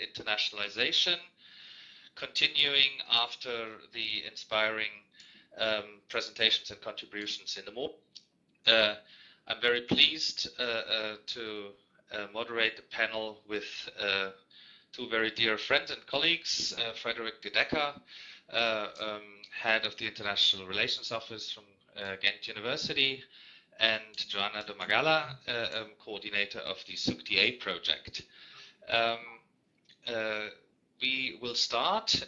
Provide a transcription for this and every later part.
Internationalization, continuing after the inspiring presentations and contributions in the morning. I'm very pleased to moderate the panel with two very dear friends and colleagues, Frederik De Decker, head of the International Relations Office from Ghent University, and Joanna Domagała, coordinator of the SUCTIA project. We will start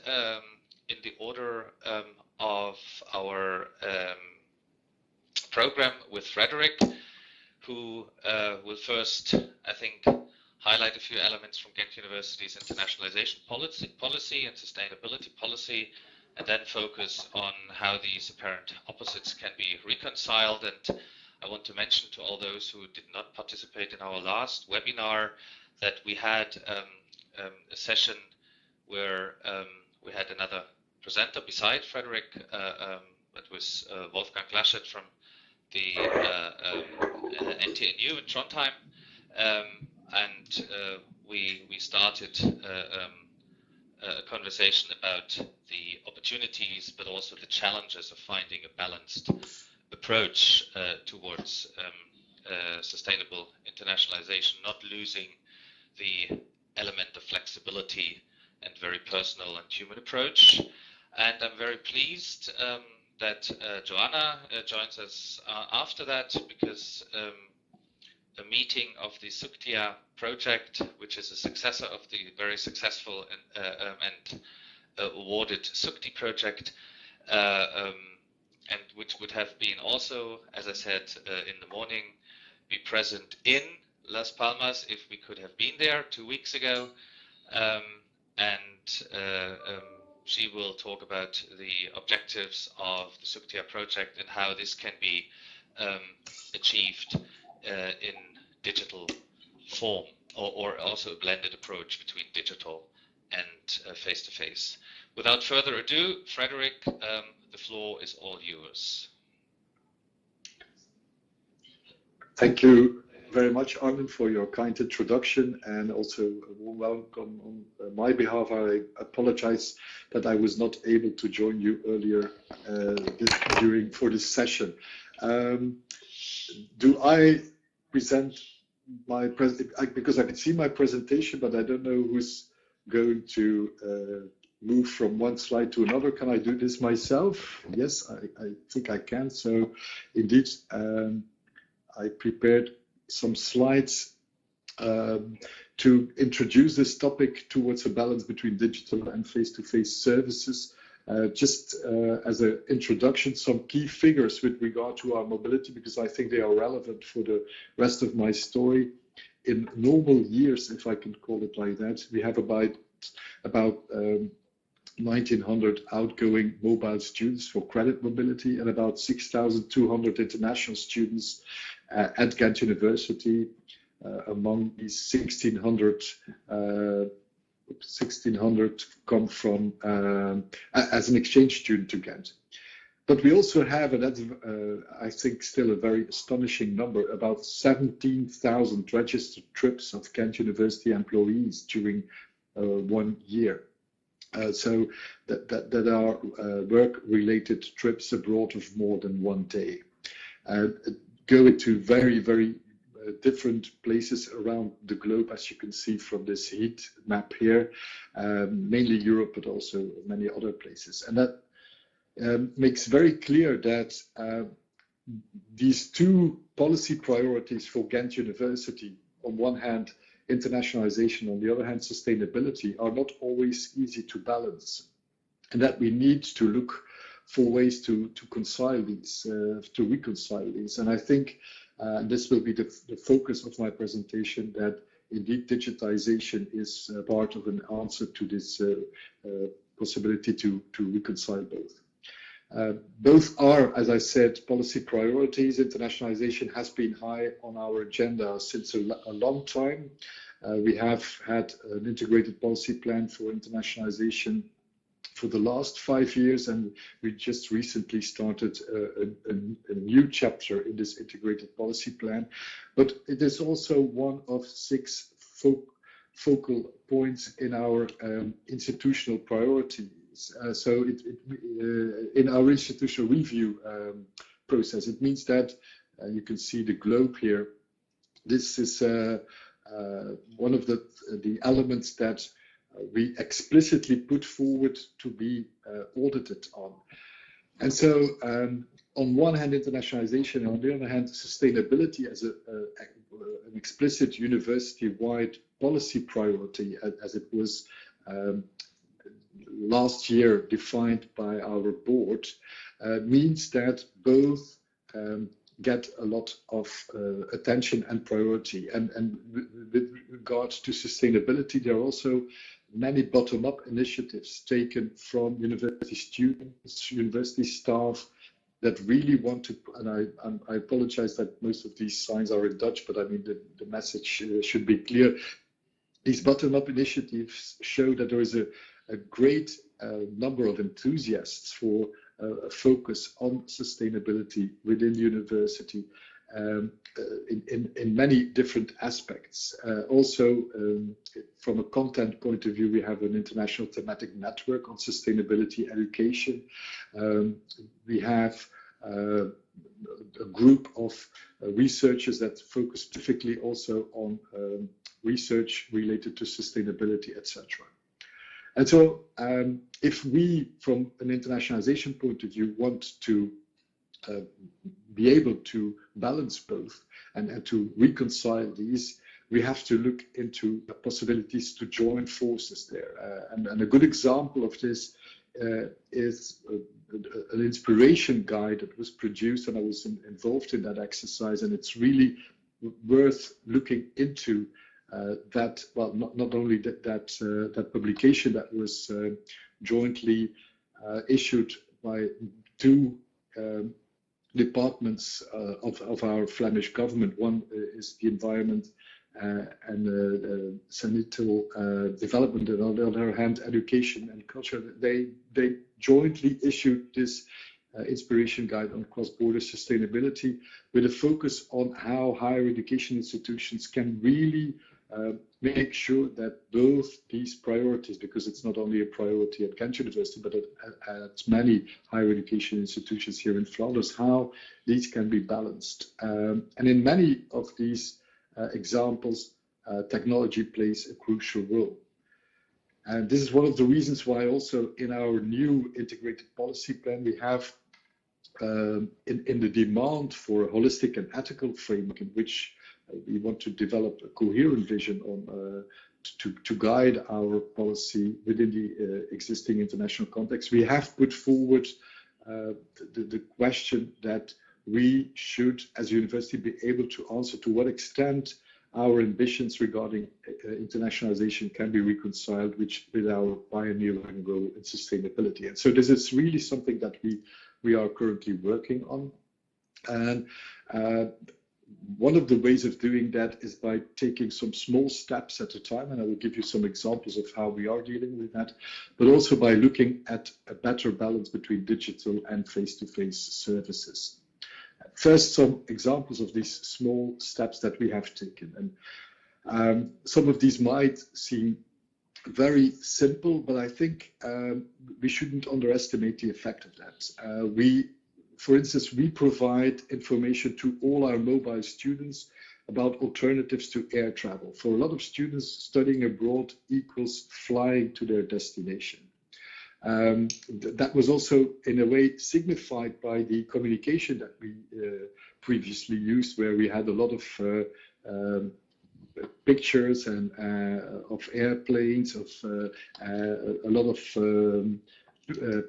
in the order of our program with Frederik, who will first, I think, highlight a few elements from Ghent University's internationalization policy and sustainability policy, and then focus on how these apparent opposites can be reconciled. And I want to mention to all those who did not participate in our last webinar that we had a session where we had another presenter beside Frederik. That was Wolfgang Glaschet from the NTNU in Trondheim, and we started a conversation about the opportunities but also the challenges of finding a balanced approach towards sustainable internationalization, not losing the element of flexibility and very personal and human approach. And I'm very pleased that Joanna joins us after that, because a meeting of the SUCTIA project, which is a successor of the very successful and awarded SUCTI project, and which would have been also, as I said in the morning, be present in Las Palmas if we could have been there 2 weeks ago. She will talk about the objectives of the SUCTIA project and how this can be achieved in digital form, or also a blended approach between digital and face-to-face. Without further ado, Frederik, the floor is all yours. Thank you very much, Arnim, for your kind introduction, and also a warm welcome on my behalf. I apologize that I was not able to join you earlier for this session. Do I present my because I can see my presentation, but I don't know who's going to move from one slide to another. Can I do this myself? Yes, I think I can. So indeed, I prepared some slides to introduce this topic towards a balance between digital and face-to-face services. Just as an introduction, some key figures with regard to our mobility, because I think they are relevant for the rest of my story. In normal years, if I can call it like that, we have about 1,900 outgoing mobile students for credit mobility and about 6,200 international students at Ghent University. Among these 1,600 come from as an exchange student to Ghent. But we also have, and that's I think still a very astonishing number, about 17,000 registered trips of Ghent University employees during 1 year. So that are work-related trips abroad of more than 1 day. Going to very, very different places around the globe, as you can see from this heat map here, mainly Europe, but also many other places. And that makes very clear that these two policy priorities for Ghent University, on one hand, internationalization, on the other hand, sustainability, are not always easy to balance, and that we need to look for ways to reconcile these. And I think this will be the focus of my presentation, that indeed digitization is part of an answer to this possibility to reconcile both. Both are, as I said, policy priorities. Internationalization has been high on our agenda since a long time. We have had an integrated policy plan for internationalization for the last 5 years, and we just recently started a new chapter in this integrated policy plan. But it is also one of 6 focal points in our institutional priorities. In our institutional review process, it means that you can see the globe here. This is one of the elements that we explicitly put forward to be audited on. And so, on one hand, internationalization, and on the other hand, sustainability as an explicit university-wide policy priority, as it was last year defined by our board, means that both get a lot of attention and priority. And with regards to sustainability, there are also many bottom-up initiatives taken from university students, university staff, that really want to, and I apologize that most of these signs are in Dutch, but I mean the message should be clear. These bottom-up initiatives show that there is a great number of enthusiasts for a focus on sustainability within the university in many different aspects. Also, from a content point of view, we have an international thematic network on sustainability education. We have a group of researchers that focus specifically also on research related to sustainability, etc. And so, if we, from an internationalization point of view, want to be able to balance both and to reconcile these, we have to look into the possibilities to join forces there. And a good example of this is an inspiration guide that was produced, and I was involved in that exercise, and it's really worth looking into that. Well, not only that publication that was jointly issued by two departments of our Flemish government. One is the environment and sanitary development, and on the other hand, education and culture. They jointly issued this inspiration guide on cross-border sustainability with a focus on how higher education institutions can really make sure that both these priorities, because it's not only a priority at Ghent University, but at many higher education institutions here in Flanders, how these can be balanced. And in many of these examples, technology plays a crucial role. And this is one of the reasons why also in our new integrated policy plan, we have in the demand for a holistic and ethical framework in which we want to develop a coherent vision on to guide our policy within the existing international context. We have put forward the question that we should, as a university, be able to answer to what extent our ambitions regarding internationalization can be reconciled with our pioneering role in sustainability. And so this is really something that we are currently working on. And one of the ways of doing that is by taking some small steps at a time, and I will give you some examples of how we are dealing with that, but also by looking at a better balance between digital and face-to-face services. First, some examples of these small steps that we have taken. And some of these might seem very simple, but I think we shouldn't underestimate the effect of that. For instance, we provide information to all our mobile students about alternatives to air travel. For a lot of students, studying abroad equals flying to their destination. That was also, in a way, signified by the communication that we previously used, where we had a lot of pictures and of airplanes, of a lot of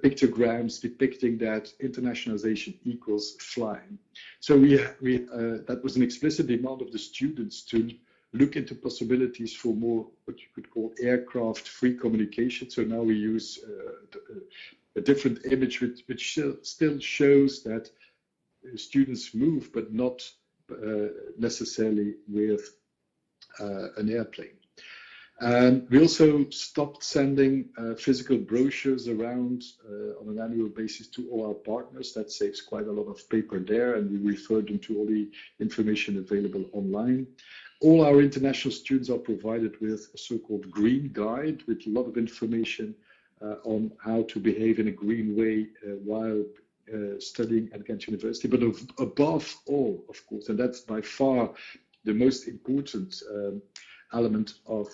pictograms depicting that internationalization equals flying. So that was an explicit demand of the students to look into possibilities for more what you could call aircraft-free communication. So now we use a different image which still shows that students move, but not necessarily with an airplane. And we also stopped sending physical brochures around on an annual basis to all our partners. That saves quite a lot of paper there, and we refer them to all the information available online. All our international students are provided with a so-called green guide with a lot of information on how to behave in a green way while studying at Ghent University. But above all, of course, and that's by far the most important element of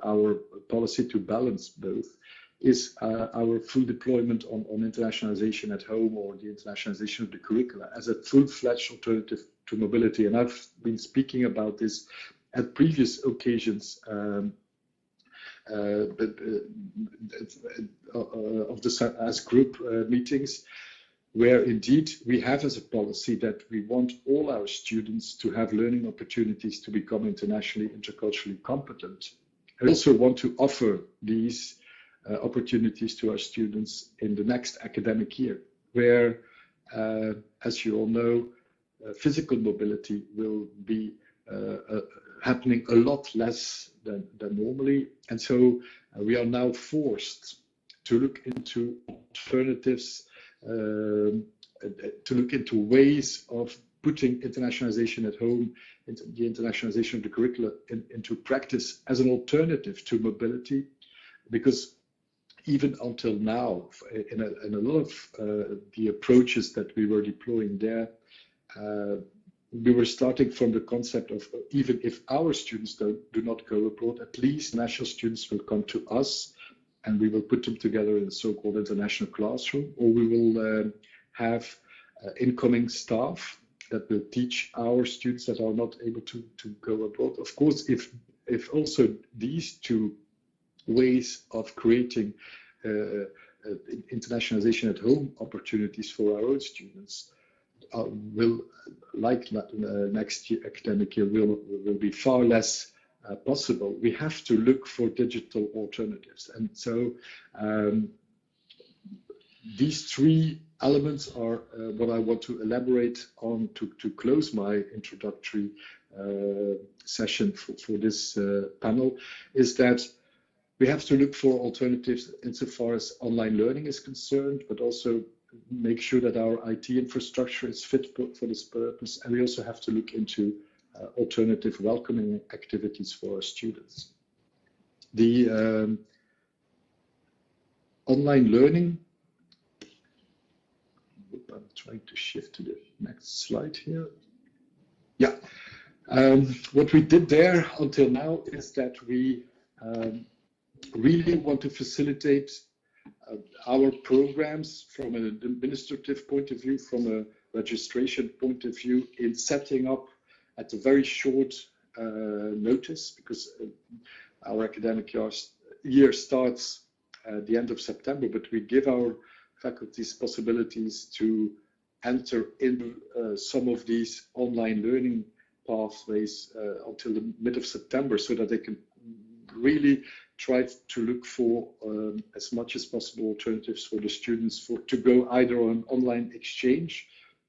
our policy to balance both, is our full deployment on internationalization at home, or the internationalization of the curricula as a full-fledged alternative to mobility. And I've been speaking about this at previous occasions of the as group meetings, where indeed we have as a policy that we want all our students to have learning opportunities to become internationally, interculturally competent. I also want to offer these opportunities to our students in the next academic year, where, as you all know, physical mobility will be happening a lot less than normally. And so we are now forced to look into alternatives, to look into ways of putting internationalization at home, into the internationalization of the curricula into practice as an alternative to mobility, because even until now, in a lot of the approaches that we were deploying there, we were starting from the concept of, even if our students do not go abroad, at least national students will come to us, and we will put them together in a so-called international classroom, or we will have incoming staff that will teach our students that are not able to go abroad. Of course, if also these two ways of creating internationalization at home opportunities for our own students will, like next year, academic year, will be far less possible. We have to look for digital alternatives. And so these three elements are what I want to elaborate on to close my introductory session for this panel, is that we have to look for alternatives insofar as online learning is concerned, but also make sure that our IT infrastructure is fit for this purpose. And we also have to look into alternative welcoming activities for our students. The online learning, I'm trying to shift to the next slide here. Yeah, what we did there until now is that we really want to facilitate our programs from an administrative point of view, from a registration point of view, in setting up at a very short notice, because our academic year starts at the end of September, but we give our faculties possibilities to enter into some of these online learning pathways until the mid of September, so that they can really try to look for as much as possible alternatives for the students to go either on online exchange,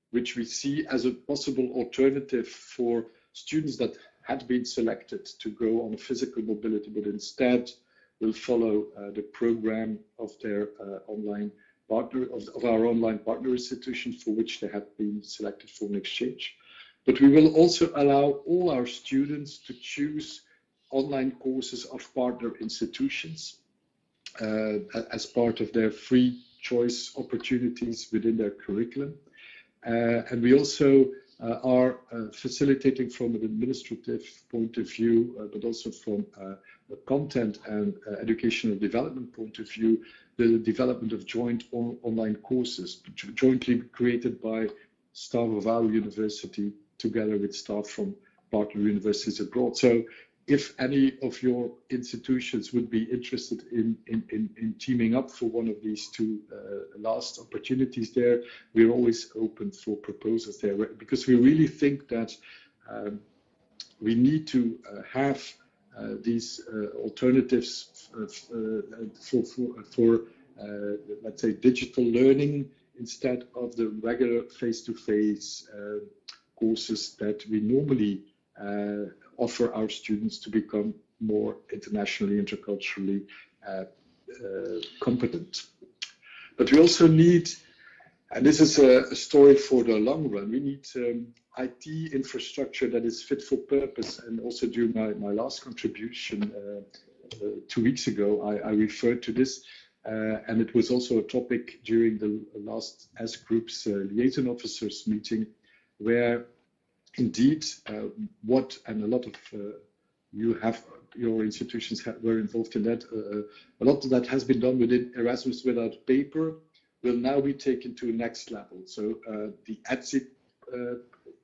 which we see as a possible alternative for students that had been selected to go on a physical mobility, but instead will follow the program of their online partner, of our online partner institution, for which they had been selected for an exchange. But we will also allow all our students to choose online courses of partner institutions as part of their free choice opportunities within their curriculum. And we also are facilitating from an administrative point of view, but also from a content and educational development point of view, the development of joint online courses, jointly created by staff of our university together with staff from partner universities abroad. So if any of your institutions would be interested in teaming up for one of these two last opportunities there, we're always open for proposals there, because we really think that we need to have these alternatives for let's say, digital learning instead of the regular face-to-face courses that we normally offer our students to become more internationally, interculturally competent. But we also need, and this is a story for the long run, we need IT infrastructure that is fit for purpose. And also during my last contribution 2 weeks ago, I referred to this. And it was also a topic during the last S Group's liaison officers meeting, where indeed and a lot of your institutions were involved in that. A lot of that has been done within Erasmus Without Paper will now be taken to a next level. So the EDSI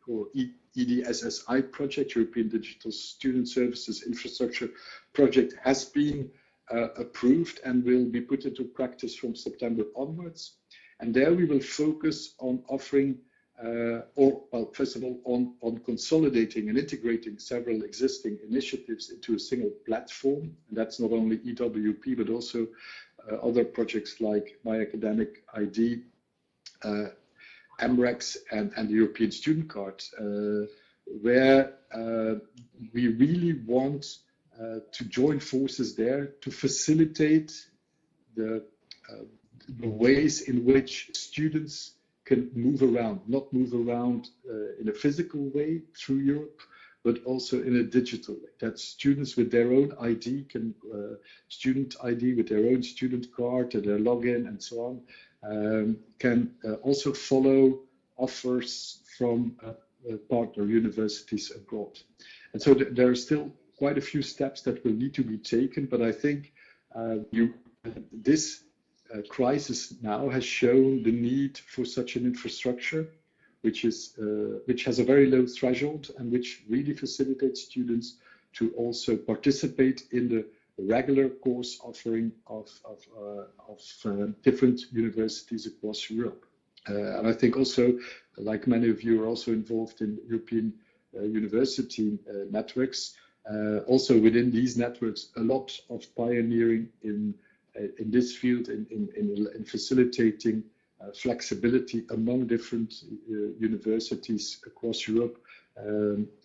or EDSSI project, European Digital Student Services Infrastructure project, has been approved and will be put into practice from September onwards. And there we will focus on offering, first of all, on consolidating and integrating several existing initiatives into a single platform. And that's not only EWP, but also other projects like My Academic ID, MREX, and the European Student Card, where we really want to join forces there to facilitate the ways in which students can move around, not move around in a physical way through Europe, but also in a digital way. That students with their own ID student ID with their own student card and their login and so on, can also follow offers from partner universities abroad. And so there are still quite a few steps that will need to be taken, but I think this crisis now has shown the need for such an infrastructure, which has a very low threshold and which really facilitates students to also participate in the regular course offering of different universities across Europe. And I think also, like many of you are also involved in European university networks, also within these networks, a lot of pioneering in this field, in facilitating flexibility among different universities across Europe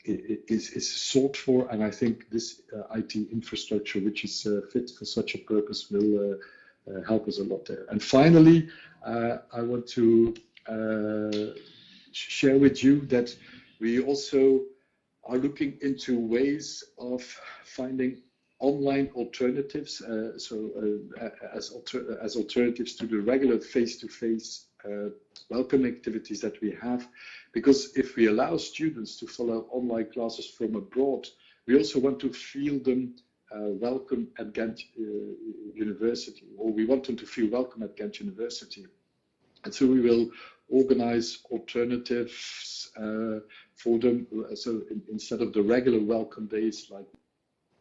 is sought for, and I think this IT infrastructure, which is fit for such a purpose, will help us a lot there. And finally, I want to share with you that we also are looking into ways of finding online alternatives, as alternatives to the regular face-to-face welcome activities that we have. Because if we allow students to follow online classes from abroad, we also want to feel them welcome at Ghent University, or we want them to feel welcome at Ghent University. And so we will organize alternatives for them. So instead of the regular welcome days, like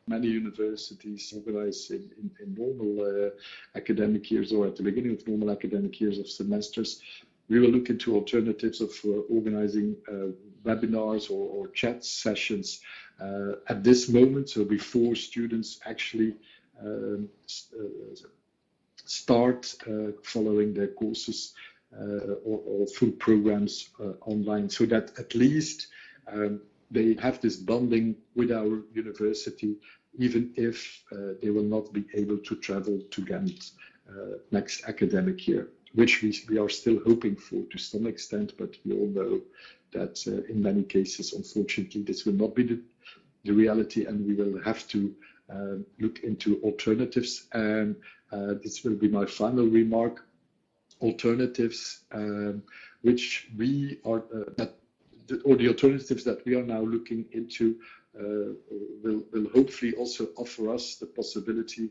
many universities organize in normal academic years, or at the beginning of normal academic years of semesters, we will look into alternatives of organizing webinars or chat sessions at this moment, so before students actually start following their courses or full programs online, so that at least they have this bonding with our university, even if they will not be able to travel to Ghent next academic year, which we are still hoping for to some extent, but we all know that in many cases, unfortunately, this will not be the reality, and we will have to look into alternatives. And this will be my final remark. Alternatives which we are or the alternatives that we are now looking into will hopefully also offer us the possibility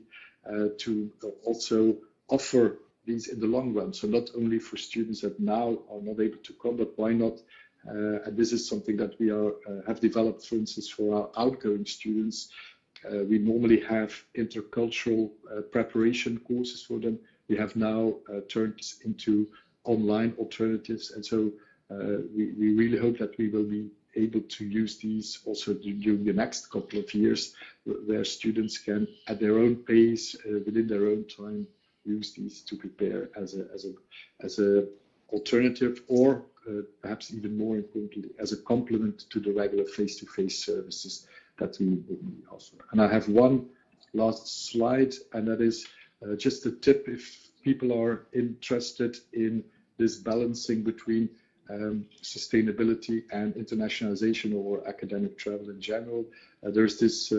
to also offer these in the long run. So not only for students that now are not able to come, but why not? And this is something that we have developed, for instance, for our outgoing students. We normally have intercultural preparation courses for them. We have now turned this into online alternatives, and so we really hope that we will be able to use these also during the next couple of years, where students can, at their own pace, within their own time, use these to prepare as a alternative, or perhaps even more importantly, as a complement to the regular face-to-face services that we offer. And I have one last slide, and that is just a tip if people are interested in this balancing between sustainability and internationalization or academic travel in general. There's this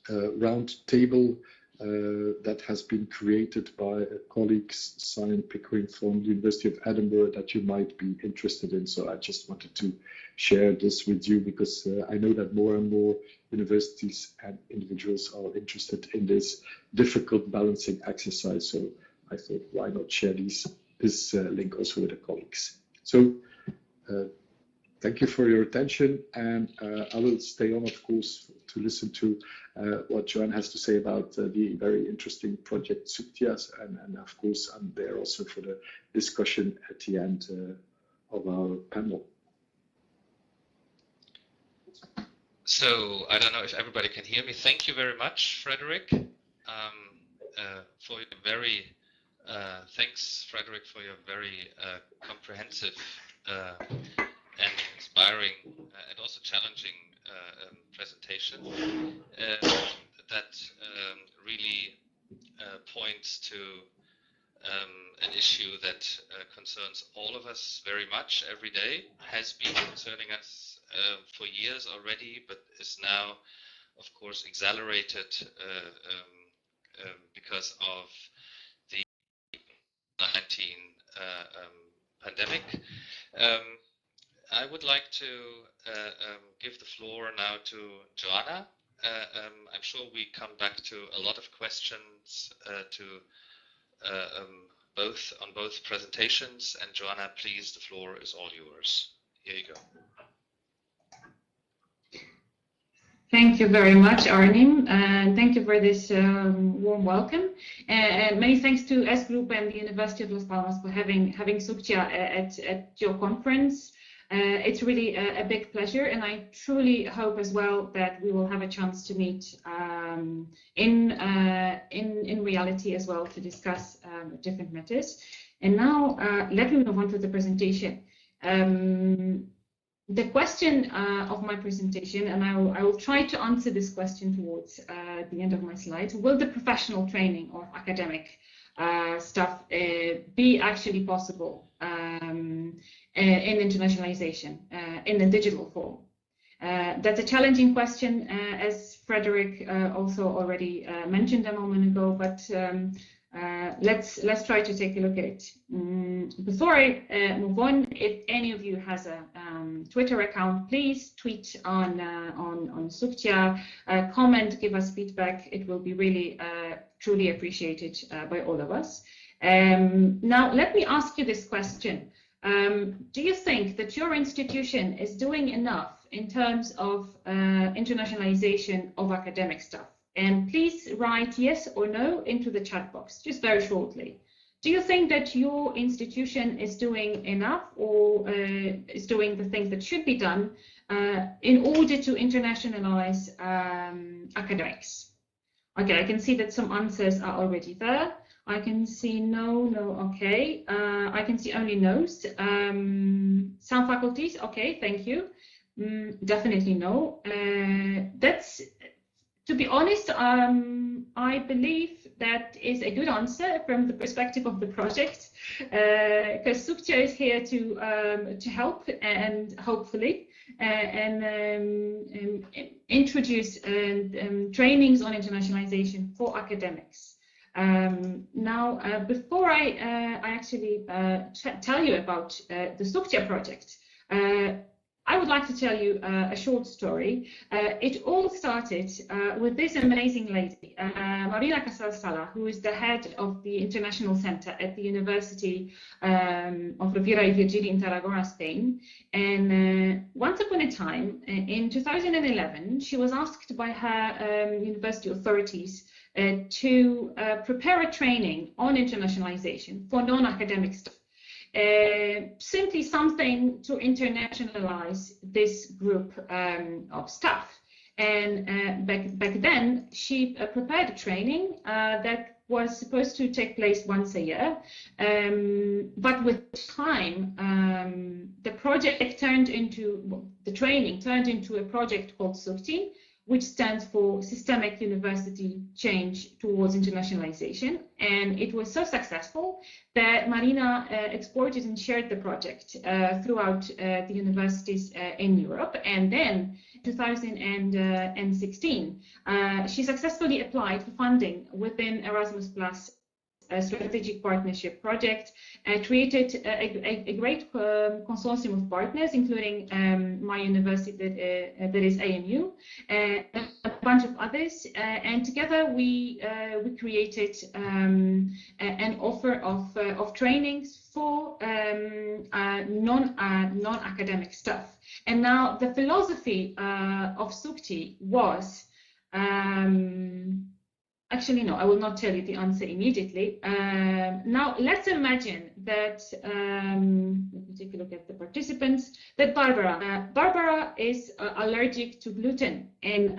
round table that has been created by colleagues, Simon Pickering from the University of Edinburgh, that you might be interested in. So I just wanted to share this with you because I know that more and more universities and individuals are interested in this difficult balancing exercise. So I thought, why not share this link also with the colleagues. So thank you for your attention, and I will stay on, of course, to listen to what Joanna has to say about the very interesting project SUCTIA, and of course I'm there also for the discussion at the end of our panel. So I don't know if everybody can hear me. Thank you very much, Frederik, for your very thanks, Frederik, for your very comprehensive and inspiring and also challenging presentation that really points to an issue that concerns all of us very much every day, has been concerning us for years already, but is now, of course, accelerated because of the COVID-19 pandemic. I would like to give the floor now to Joanna. I'm sure we come back to a lot of questions on both presentations. And Joanna, please, the floor is all yours. Here you go. Thank you very much, Arnim, and thank you for this warm welcome. And many thanks to S Group and the University of Las Palmas for having SUCTIA at your conference. It's really a big pleasure, and I truly hope as well that we will have a chance to meet in reality as well to discuss different matters. And now let me move on to the presentation. The question of my presentation, and I will try to answer this question towards the end of my slides: will the professional training or academic stuff be actually possible in internationalization in a digital form? That's a challenging question, as Frederik also already mentioned a moment ago, but let's try to take a look at it. Before I move on, if any of you has a Twitter account, please tweet on SUCTIA, comment, give us feedback. It will be really truly appreciated by all of us. Now, let me ask you this question. Do you think that your institution is doing enough in terms of internationalization of academic stuff? And please write yes or no into the chat box, just very shortly. Do you think that your institution is doing enough, or is doing the things that should be done in order to internationalize academics? Okay, I can see that some answers are already there. I can see no, okay. I can see only no's. Some faculties, okay, thank you. Definitely no. That's, to be honest, I believe that is a good answer from the perspective of the project, because SUCTIA is here to help and hopefully introduce trainings on internationalization for academics. Now, before I actually tell you about the SUCTIA project, I would like to tell you a short story. It all started with this amazing lady, Marina Casal-Sala, who is the head of the International Center at the University of Rovira y Virgili in Tarragona, Spain. And once upon a time, in 2011, she was asked by her university authorities to prepare a training on internationalization for non-academic staff. Simply something to internationalize this group of staff. And back then, she prepared a training that was supposed to take place once a year. But with time, the training turned into a project called SUCTI, which stands for Systemic University Change Towards Internationalization. And it was so successful that Marina exported and shared the project throughout the universities in Europe. And then 2016, she successfully applied for funding within Erasmus Plus strategic partnership project, created a great consortium of partners, including my university, that is AMU, a bunch of others, and together we created an offer of trainings for non-academic stuff. And now the philosophy of SUCTIA was, actually, no, I will not tell you the answer immediately. Now, let's imagine that, let me take a look at the participants, that Barbara is allergic to gluten, and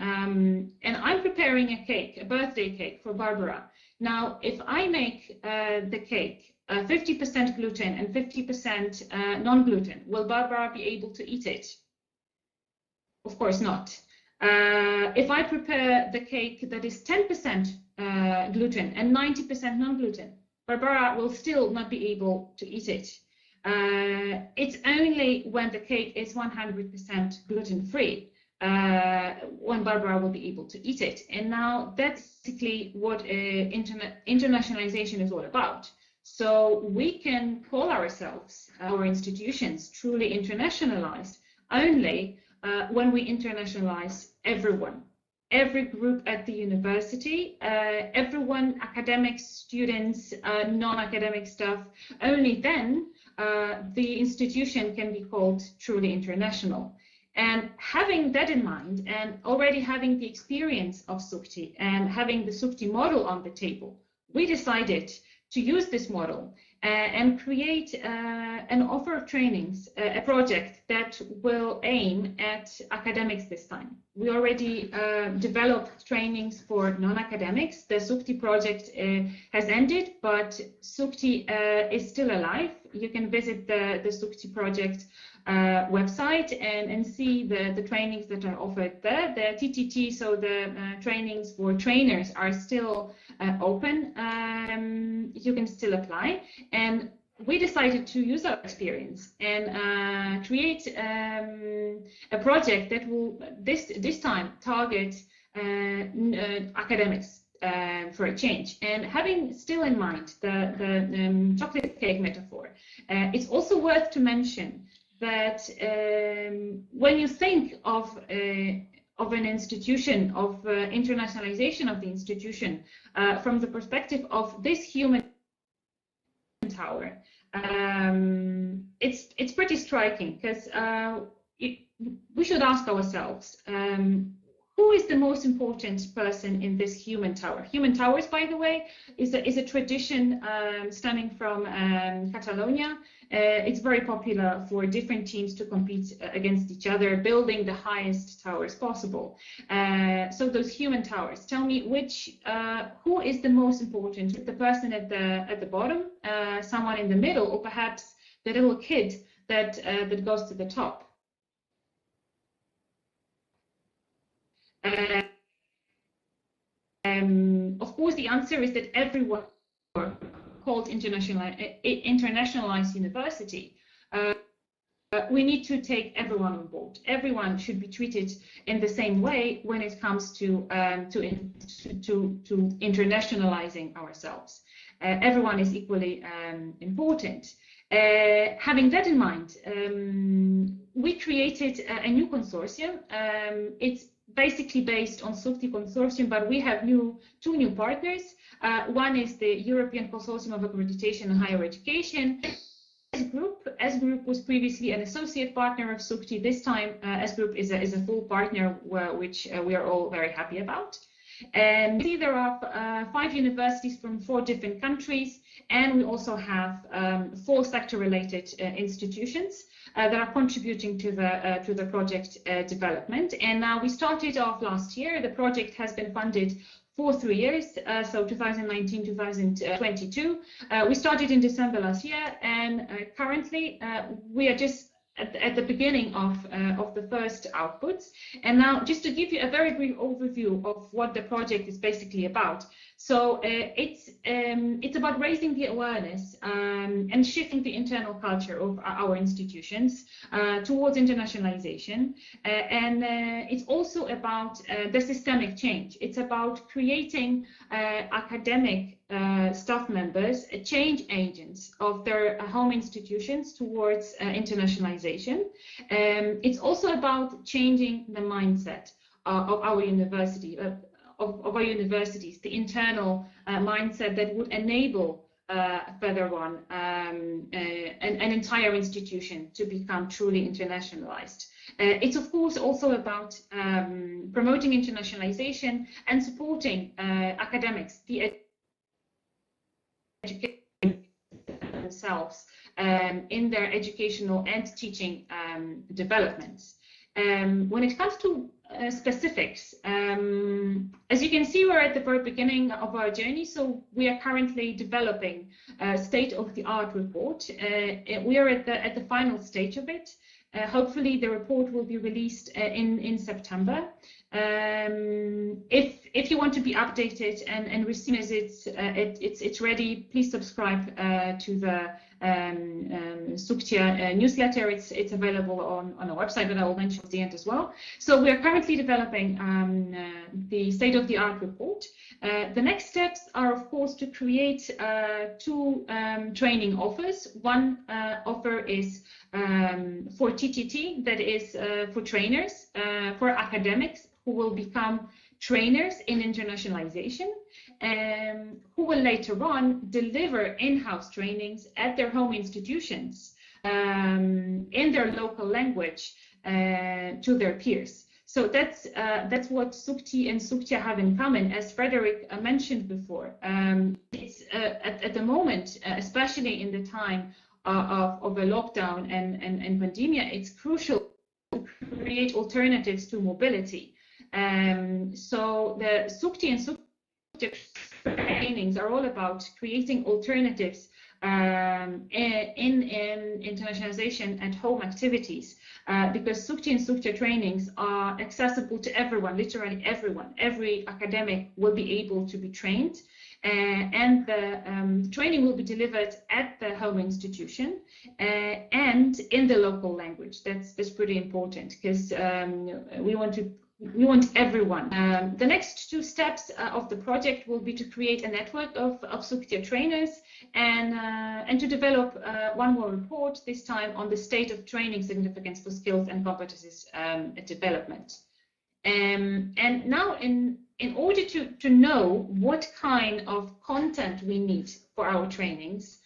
I'm preparing a cake, a birthday cake for Barbara. Now, if I make the cake 50% gluten and 50% non-gluten, will Barbara be able to eat it? Of course not. If I prepare the cake that is 10% gluten and 90% non-gluten, Barbara will still not be able to eat it. It's only when the cake is 100% gluten-free when Barbara will be able to eat it. And now that's basically what internationalization is all about. So we can call ourselves, our institutions, truly internationalized only when we internationalize everyone, every group at the university, everyone, academics, students, non-academic staff. Only then the institution can be called truly international. And having that in mind, and already having the experience of SUCTIA and having the SUCTIA model on the table, we decided to use this model and create an offer of trainings, a project that will aim at academics this time. We already developed trainings for non-academics. The SUCTIA project has ended, but SUCTIA is still alive. You can visit the SUCTIA project website and see the trainings that are offered there. The TTT, so the trainings for trainers, are still open. You can still apply. And we decided to use our experience and create a project that will this time target academics for a change. And having still in mind the chocolate cake metaphor, it's also worth to mention that when you think of an institution, of internationalization of the institution, from the perspective of this human tower, it's pretty striking, because we should ask ourselves, who is the most important person in this human tower? Human towers, by the way, is a tradition stemming from Catalonia. It's very popular for different teams to compete against each other, building the highest towers possible. So those human towers, tell me who is the most important? The person at the bottom, someone in the middle, or perhaps the little kid that goes to the top? Of course, the answer is that everyone called internationalized university. We need to take everyone on board. Everyone should be treated in the same way when it comes to internationalizing ourselves. Everyone is equally important. Having that in mind, we created a new consortium. It's basically based on SUCTIA consortium, but we have two new partners. One is the European Consortium of Accreditation in Higher Education. S Group was previously an associate partner of SUCTIA. This time, S Group is a full partner, which we are all very happy about. And there are 5 universities from 4 different countries, and we also have 4 sector-related institutions that are contributing to the project development. And now we started off last year. The project has been funded for 3 years, so 2019, 2022. We started in December last year, and currently we are just at the beginning of the first outputs. And now, just to give you a very brief overview of what the project is basically about. So it's about raising the awareness and shifting the internal culture of our institutions towards internationalization. And it's also about the systemic change. It's about creating academic staff members, change agents of their home institutions towards internationalization. It's also about changing the mindset of our university, of our universities, the internal mindset that would enable further on an entire institution to become truly internationalized. It's of course also about promoting internationalization and supporting academics, the education themselves in their educational and teaching developments. When it comes to specifics, as you can see, we're at the very beginning of our journey, so we are currently developing a state-of-the-art report. We are at the final stage of it. Hopefully the report will be released in September. If you want to be updated and receive as it's ready, please subscribe to the SUCTIA newsletter. It's available on our website, but I will mention at the end as well. So we are currently developing the state-of-the-art report. The next steps are, of course, to create two training offers. One offer is for TTT, that is for trainers, for academics who will become trainers in internationalization, who will later on deliver in-house trainings at their home institutions in their local language to their peers. So that's what SUCTI and SUCTIA have in common, as Frederik mentioned before. It's at the moment, especially in the time of a lockdown and pandemic, it's crucial to create alternatives to mobility. So the SUCTI and SUCTIA trainings are all about creating alternatives in internationalization and home activities, because SUCTI and SUCTIA trainings are accessible to everyone, literally everyone. Every academic will be able to be trained, and the training will be delivered at the home institution and in the local language. That's pretty important, because we want everyone. The next two steps of the project will be to create a network of SUCTIA trainers and to develop one more report, this time on the state of training significance for skills and competencies development. And now, in order to know what kind of content we need for our trainings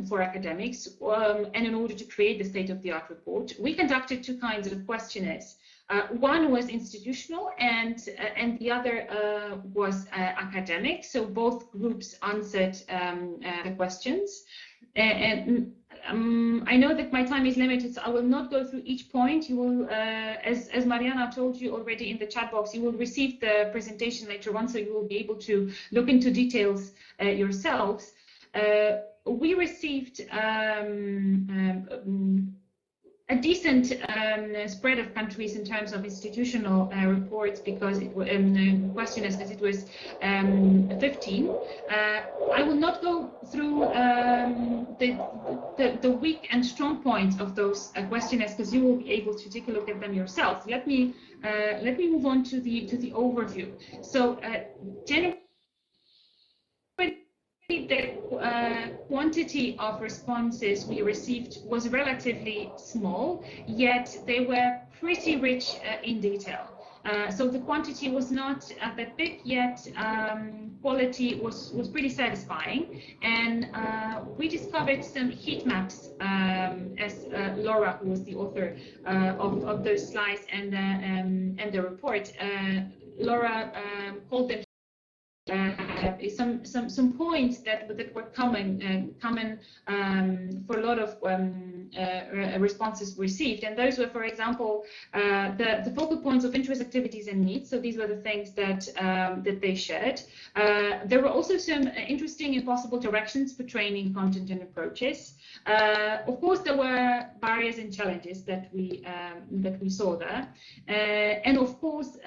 for academics, and in order to create the state-of-the-art report, we conducted two kinds of questionnaires. One was institutional, and the other was academic. So both groups answered the questions. And I know that my time is limited, so I will not go through each point. You will, as Mariana told you already in the chat box, you will receive the presentation later on, so you will be able to look into details yourselves. We received a decent spread of countries in terms of institutional reports, because questionnaires, because it was 15. I will not go through the weak and strong points of those questionnaires, because you will be able to take a look at them yourself. Let me move on to the overview. So generally, the quantity of responses we received was relatively small, yet they were pretty rich in detail. So the quantity was not that big, yet quality was pretty satisfying. And we discovered some heat maps, as Laura, who was the author of those slides and the report, Laura called them some points that were common for a lot of responses received, and those were, for example, the focal points of interest, activities, and needs. So these were the things that they shared. There were also some interesting and possible directions for training, content, and approaches. Of course, there were barriers and challenges that we saw there, and of course,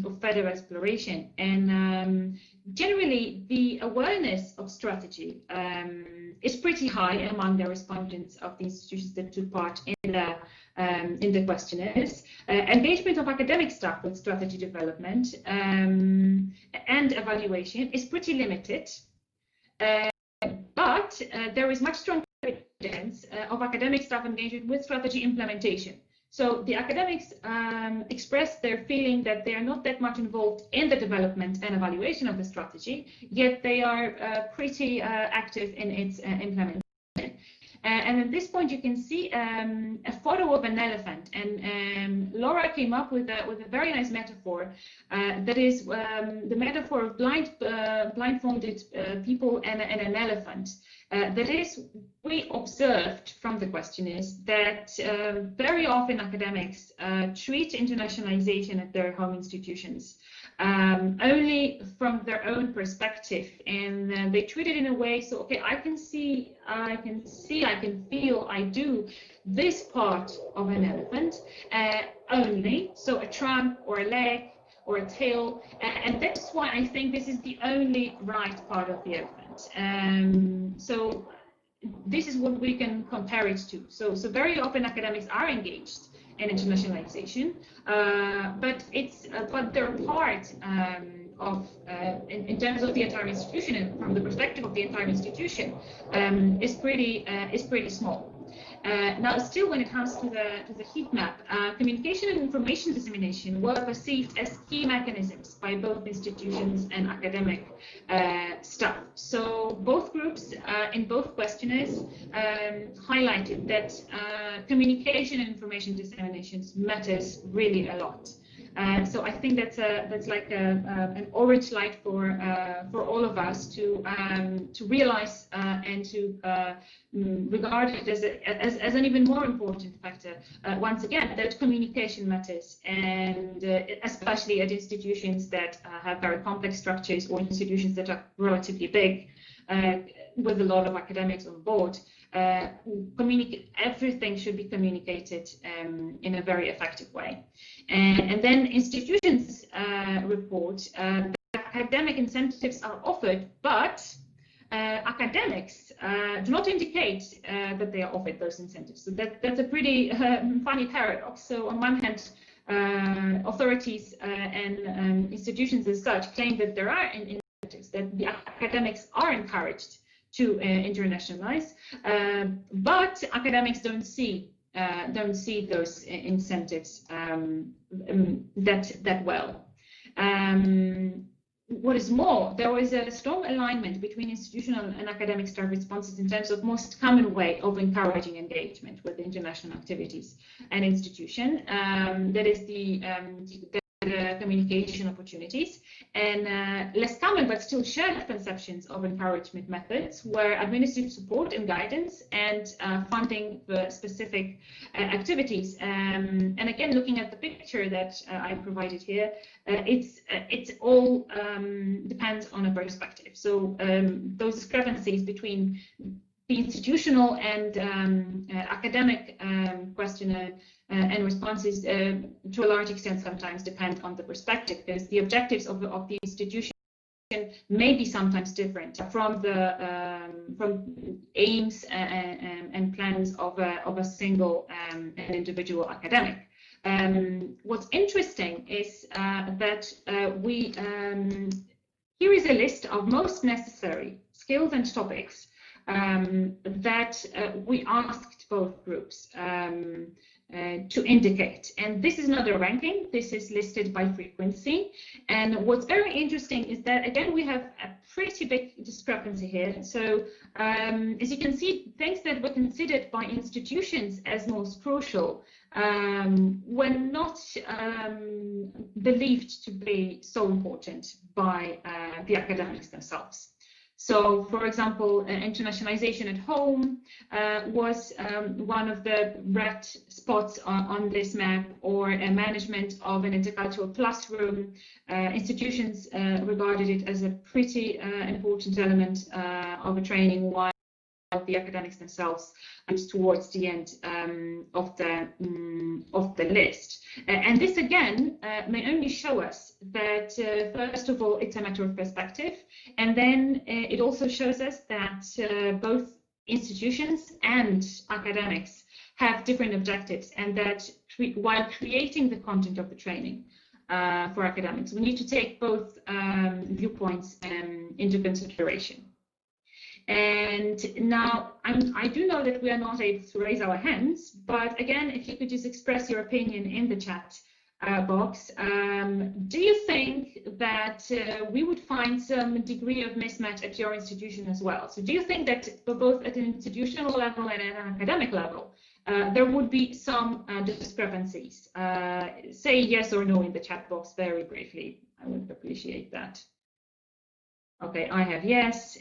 of further exploration. And generally, the awareness of strategy is pretty high among the respondents of the institutions that took part in the questionnaires. Engagement of academic staff with strategy development and evaluation is pretty limited, but there is much stronger evidence of academic staff engagement with strategy implementation. So the academics expressed their feeling that they are not that much involved in the development and evaluation of the strategy, yet they are pretty active in its implementation. And at this point, you can see a photo of an elephant, and Laura came up with a very nice metaphor. That is the metaphor of blindfolded people and an elephant. That is, we observed from the questionnaires that very often academics treat internationalization at their home institutions only from their own perspective, and they treat it in a way, so okay, I can see, I can feel, I do this part of an elephant only, so a trunk or a leg or a tail, and that's why I think this is the only right part of the elephant. So this is what we can compare it to. So very often academics are engaged in internationalization, but their part of in terms of the entire institution and from the perspective of the entire institution is pretty small. Now, still, when it comes to the heat map, communication and information dissemination were perceived as key mechanisms by both institutions and academic staff. So both groups in both questionnaires highlighted that communication and information dissemination matters really a lot. So I think that's like an orange light for all of us to realize and to regard it as an even more important factor. Once again, that communication matters, and especially at institutions that have very complex structures or institutions that are relatively big with a lot of academics on board. Everything should be communicated in a very effective way. And then institutions report that academic incentives are offered, but academics do not indicate that they are offered those incentives. So that's a pretty funny paradox. So on one hand, authorities and institutions as such claim that there are incentives, that the academics are encouraged to internationalize, but academics don't see those incentives that well. What is more, there was a strong alignment between institutional and academic staff responses in terms of most common way of encouraging engagement with international activities and institution. That is the communication opportunities, and less common but still shared conceptions of encouragement methods were administrative support and guidance and funding for specific activities. And again, looking at the picture that I provided here, it's all depends on a perspective. So those discrepancies between the institutional and academic questionnaire and responses to a large extent sometimes depend on the perspective, because the objectives of the institution may be sometimes different from the aims and plans of a single and individual academic. What's interesting is that here is a list of most necessary skills and topics that we asked both groups to indicate. And this is not a ranking, this is listed by frequency. And what's very interesting is that, again, we have a pretty big discrepancy here. So as you can see, things that were considered by institutions as most crucial were not believed to be so important by the academics themselves. So, for example, internationalization at home was one of the red spots on this map, or management of an intercultural classroom. Institutions regarded it as a pretty important element of a training, while the academics themselves is towards the end of the list. And this again may only show us that first of all, it's a matter of perspective, and then it also shows us that both institutions and academics have different objectives, and that while creating the content of the training for academics, we need to take both viewpoints into consideration. And now, I do know that we are not able to raise our hands, but again, if you could just express your opinion in the chat box. Do you think that we would find some degree of mismatch at your institution as well? So do you think that both at an institutional level and at an academic level, there would be some discrepancies? Say yes or no in the chat box very briefly. I would appreciate that. Okay, I have yes,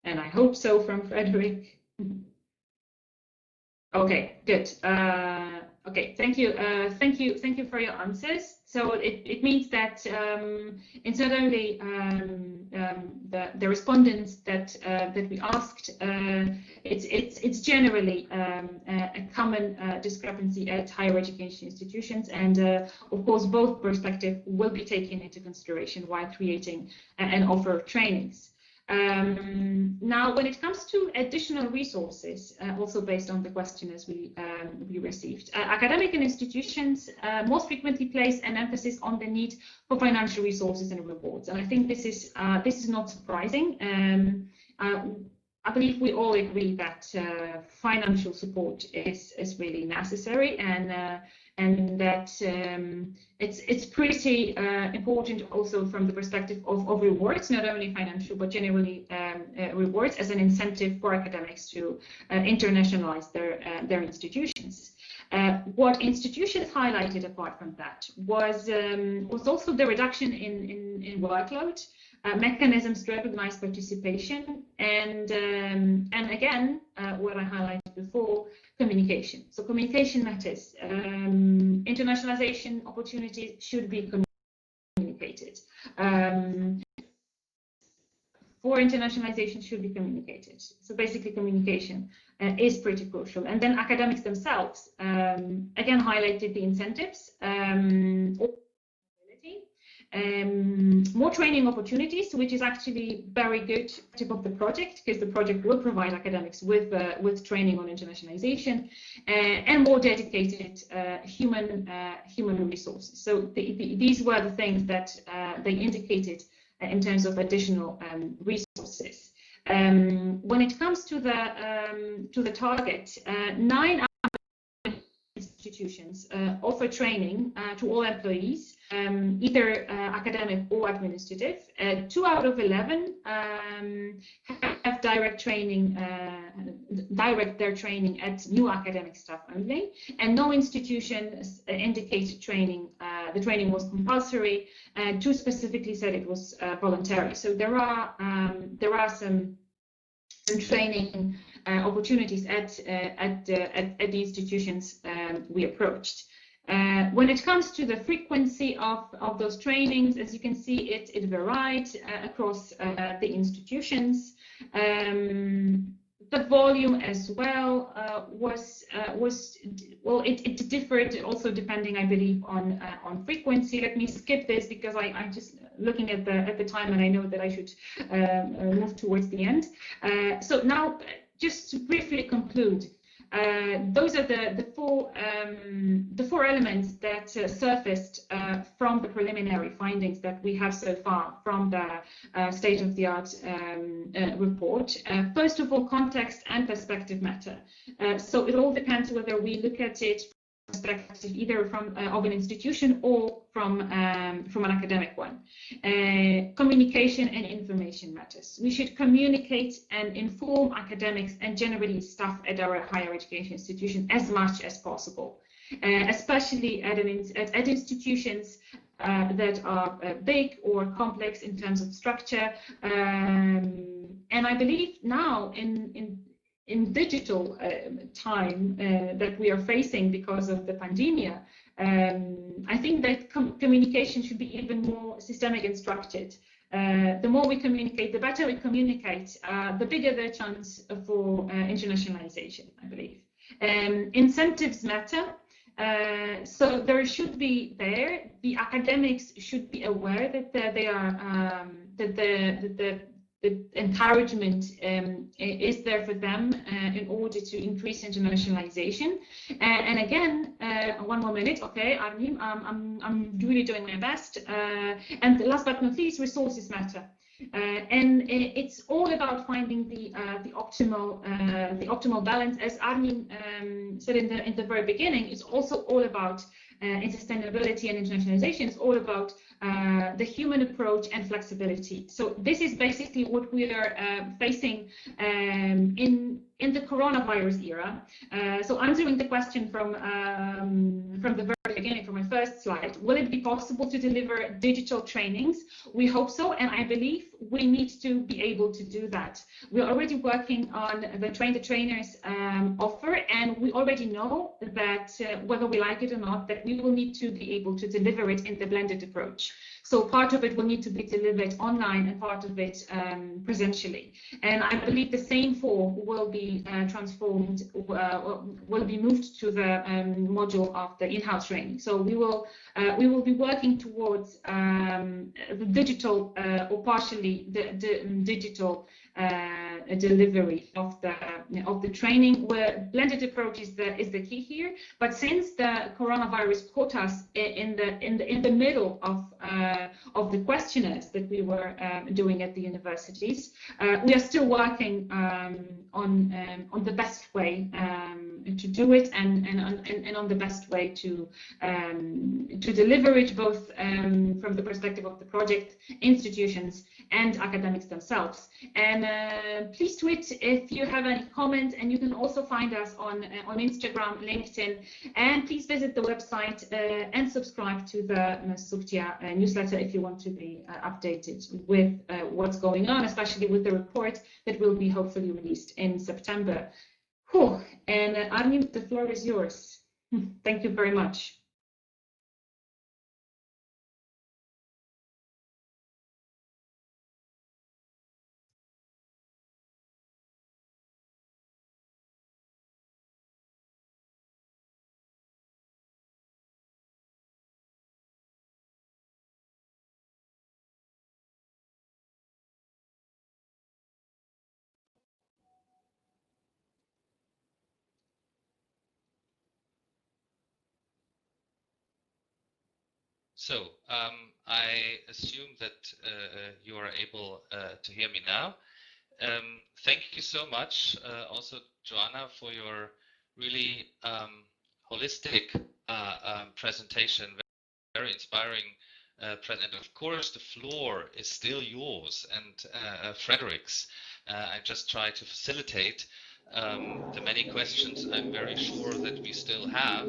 and I hope so from Frederik. Okay, good. Okay, thank you. Thank you for your answers. So it means that it's not only the respondents that we asked. It's generally a common discrepancy at higher education institutions, and of course both perspectives will be taken into consideration while creating an offer of trainings. Now, when it comes to additional resources, also based on the question as we received, academic institutions most frequently place an emphasis on the need for financial resources and rewards, and I think this is not surprising. I believe we all agree that financial support is really necessary, and that it's pretty important also from the perspective of rewards, not only financial, but generally rewards as an incentive for academics to internationalize their institutions. What institutions highlighted apart from that was also the reduction in workload, mechanisms to recognize participation, and again, what I highlighted before, communication. So communication matters. Internationalization opportunities should be communicated. For internationalization should be communicated. So basically communication is pretty crucial. And then academics themselves, again, highlighted the incentives, more training opportunities, which is actually very good tip of the project, because the project will provide academics with training on internationalization, and more dedicated human resources. So these were the things that they indicated in terms of additional resources. When it comes to the target, 9 institutions offer training to all employees, either academic or administrative. 2 out of 11 have direct their training at new academic staff only, and no institution indicated training. The training was compulsory. 2 specifically said it was voluntary. So there are some training opportunities at the institutions we approached. When it comes to the frequency of those trainings, as you can see, it varied across the institutions. The volume as well it differed also depending, I believe, on frequency. Let me skip this because I'm just looking at the time, and I know that I should move towards the end. So now, just to briefly conclude, those are the four elements that surfaced from the preliminary findings that we have so far from the state-of-the-art report. First of all, context and perspective matter. So it all depends whether we look at it perspective either from of an institution or from an academic one. Communication and information matters. We should communicate and inform academics and generally staff at our higher education institution as much as possible, especially at institutions that are big or complex in terms of structure. And I believe now in digital time that we are facing because of the pandemic, I think that communication should be even more systemic and structured. The more we communicate, the better we communicate, the bigger the chance for internationalization, I believe. Incentives matter. So there should be the academics should be aware that they are the encouragement is there for them in order to increase internationalization. And again, one more minute, okay, Arnim, I'm really doing my best. And last but not least, resources matter. And it's all about finding the optimal balance. As Arnim said in the very beginning, it's also all about in sustainability and internationalization. It's all about the human approach and flexibility. So this is basically what we are facing in the coronavirus era. So answering the question from the very beginning, from my first slide, will it be possible to deliver digital trainings? We hope so, and I believe we need to be able to do that. We're already working on the Train the Trainers offer, and we already know that whether we like it or not, that we will need to be able to deliver it in the blended approach. So part of it will need to be delivered online and part of it presentially. And I believe the same form will be transformed, will be moved to the module of the in-house training. So we will be working towards the digital or partially the digital delivery of the training, where blended approach is the key here. But since the coronavirus caught us in the middle of the questionnaires that we were doing at the universities, we are still working on the best way to do it and on the best way to deliver it, both from the perspective of the project, institutions, and academics themselves. And please tweet if you have any comments, and you can also find us on Instagram, LinkedIn, and please visit the website and subscribe to the SUCTIA newsletter if you want to be updated with what's going on, especially with the report that will be hopefully released in September. Whew. And Arnim, the floor is yours. Thank you very much. So I assume that you are able to hear me now. Thank you so much, also Joanna, for your really holistic presentation, very inspiring present. Of course, the floor is still yours and Frederik's. I just try to facilitate the many questions I'm very sure that we still have.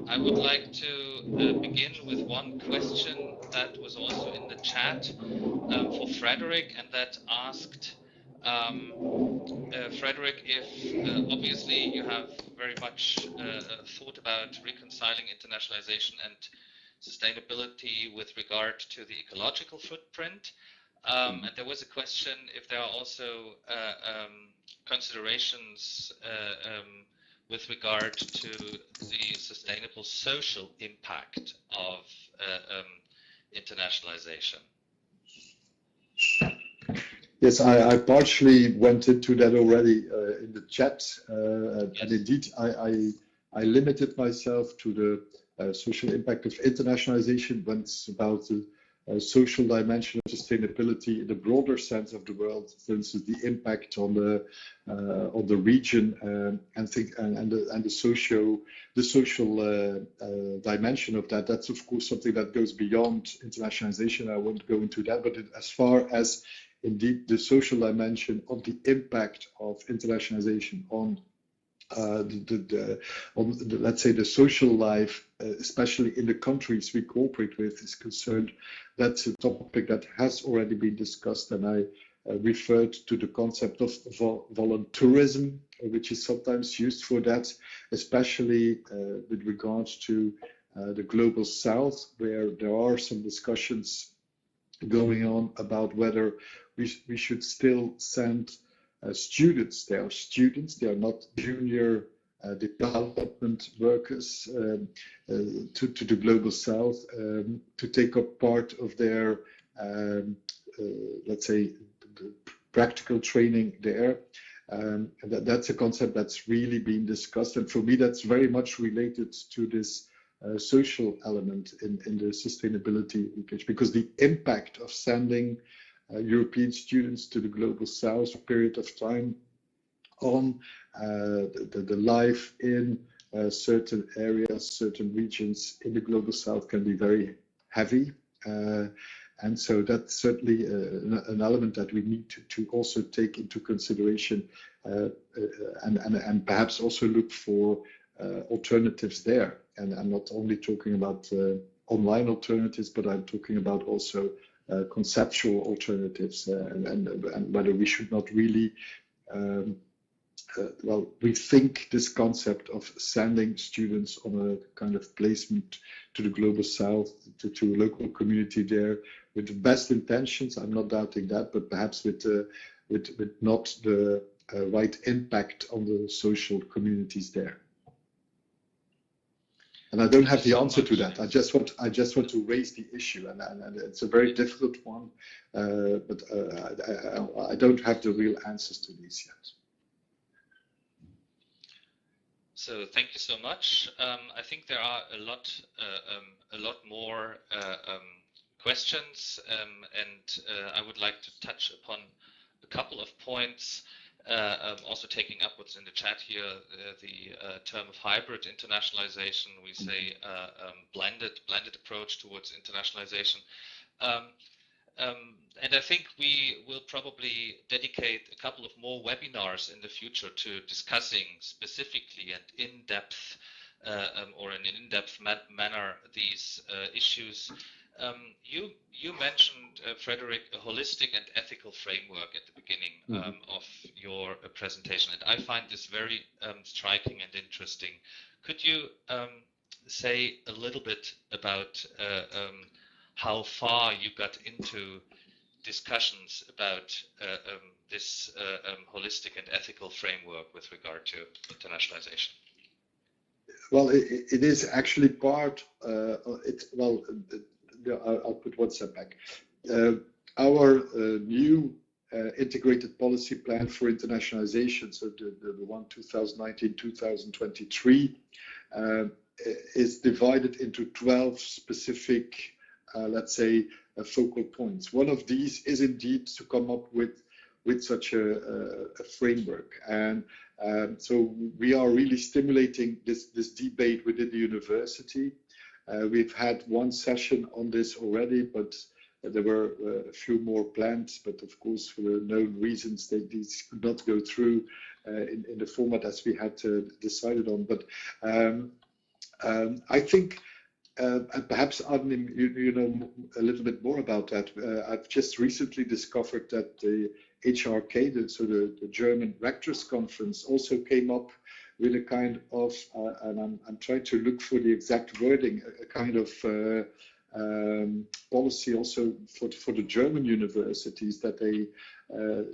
I would like to begin with one question that was also in the chat for Frederik, and that asked, Frederik, if obviously you have very much thought about reconciling internationalization and sustainability with regard to the ecological footprint. And there was a question if there are also considerations with regard to the sustainable social impact of internationalization. Yes, I partially went into that already in the chat, and indeed I limited myself to the social impact of internationalization when it's about the social dimension of sustainability in the broader sense of the world. For instance, the impact on the region and the social dimension of that. That's of course something that goes beyond internationalization. I won't go into that, but as far as indeed the social dimension of the impact of internationalization on let's say the social life, especially in the countries we cooperate with, is concerned, that's a topic that has already been discussed, and I referred to the concept of voluntourism, which is sometimes used for that, especially with regards to the global south, where there are some discussions going on about whether we should still send students. They are students, they are not junior development workers to the global south to take up part of their let's say practical training there. That's a concept that's really been discussed, and for me that's very much related to this social element in the sustainability linkage, because the impact of sending European students to the global south for a period of time on the life in certain areas, certain regions in the global south can be very heavy. And so that's certainly an element that we need to also take into consideration and perhaps also look for alternatives there. And I'm not only talking about online alternatives, but I'm talking about also conceptual alternatives and whether we should not really rethink this concept of sending students on a kind of placement to the global south, to a local community there with the best intentions. I'm not doubting that, but perhaps with not the right impact on the social communities there. And I don't have the answer to that. I just want to raise the issue, and it's a very difficult one, but I don't have the real answers to these yet. So thank you so much. I think there are a lot more questions, and I would like to touch upon a couple of points. Also taking up what's in the chat here, the term of hybrid internationalization, we say blended approach towards internationalization. And I think we will probably dedicate a couple of more webinars in the future to discussing specifically and in-depth or in an in-depth manner these issues. You mentioned, Frederik, a holistic and ethical framework at the beginning of your presentation, and I find this very striking and interesting. Could you say a little bit about how far you got into discussions about this holistic and ethical framework with regard to internationalization? Well, it is actually part. I'll put one step back. Our new integrated policy plan for internationalization, so the one 2019-2023, is divided into 12 specific, let's say, focal points. One of these is indeed to come up with such a framework, and so we are really stimulating this debate within the university. We've had one session on this already, but there were a few more planned, but of course for known reasons these could not go through in the format as we had decided on. But I think perhaps Arnim, you know a little bit more about that. I've just recently discovered that the HRK, so the German Rectors Conference, also came up with a kind of, and I'm trying to look for the exact wording, a kind of policy also for the German universities that they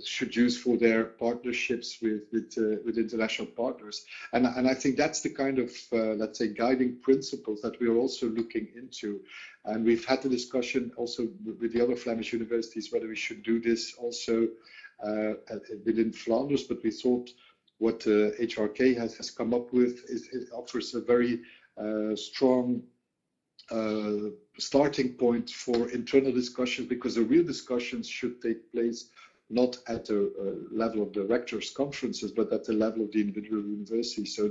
should use for their partnerships with international partners. And I think that's the kind of, let's say, guiding principles that we are also looking into. And we've had the discussion also with the other Flemish universities whether we should do this also within Flanders, but we thought what HRK has come up with it offers a very strong starting point for internal discussion, because the real discussions should take place not at the level of the rectors' conferences, but at the level of the individual university. So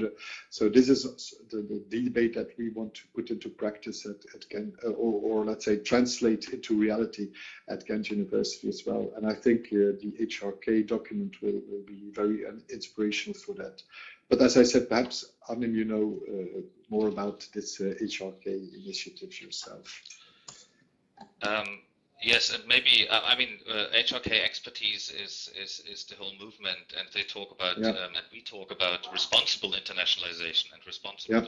this is the debate that we want to put into practice at Ghent, or let's say translate into reality at Ghent University as well. And I think the HRK document will be very inspirational for that. But as I said, perhaps Arnim, you know more about this HRK initiative yourself. Yes, and maybe I mean HRK expertise is the whole movement, and they talk about and we talk about responsible internationalization and responsible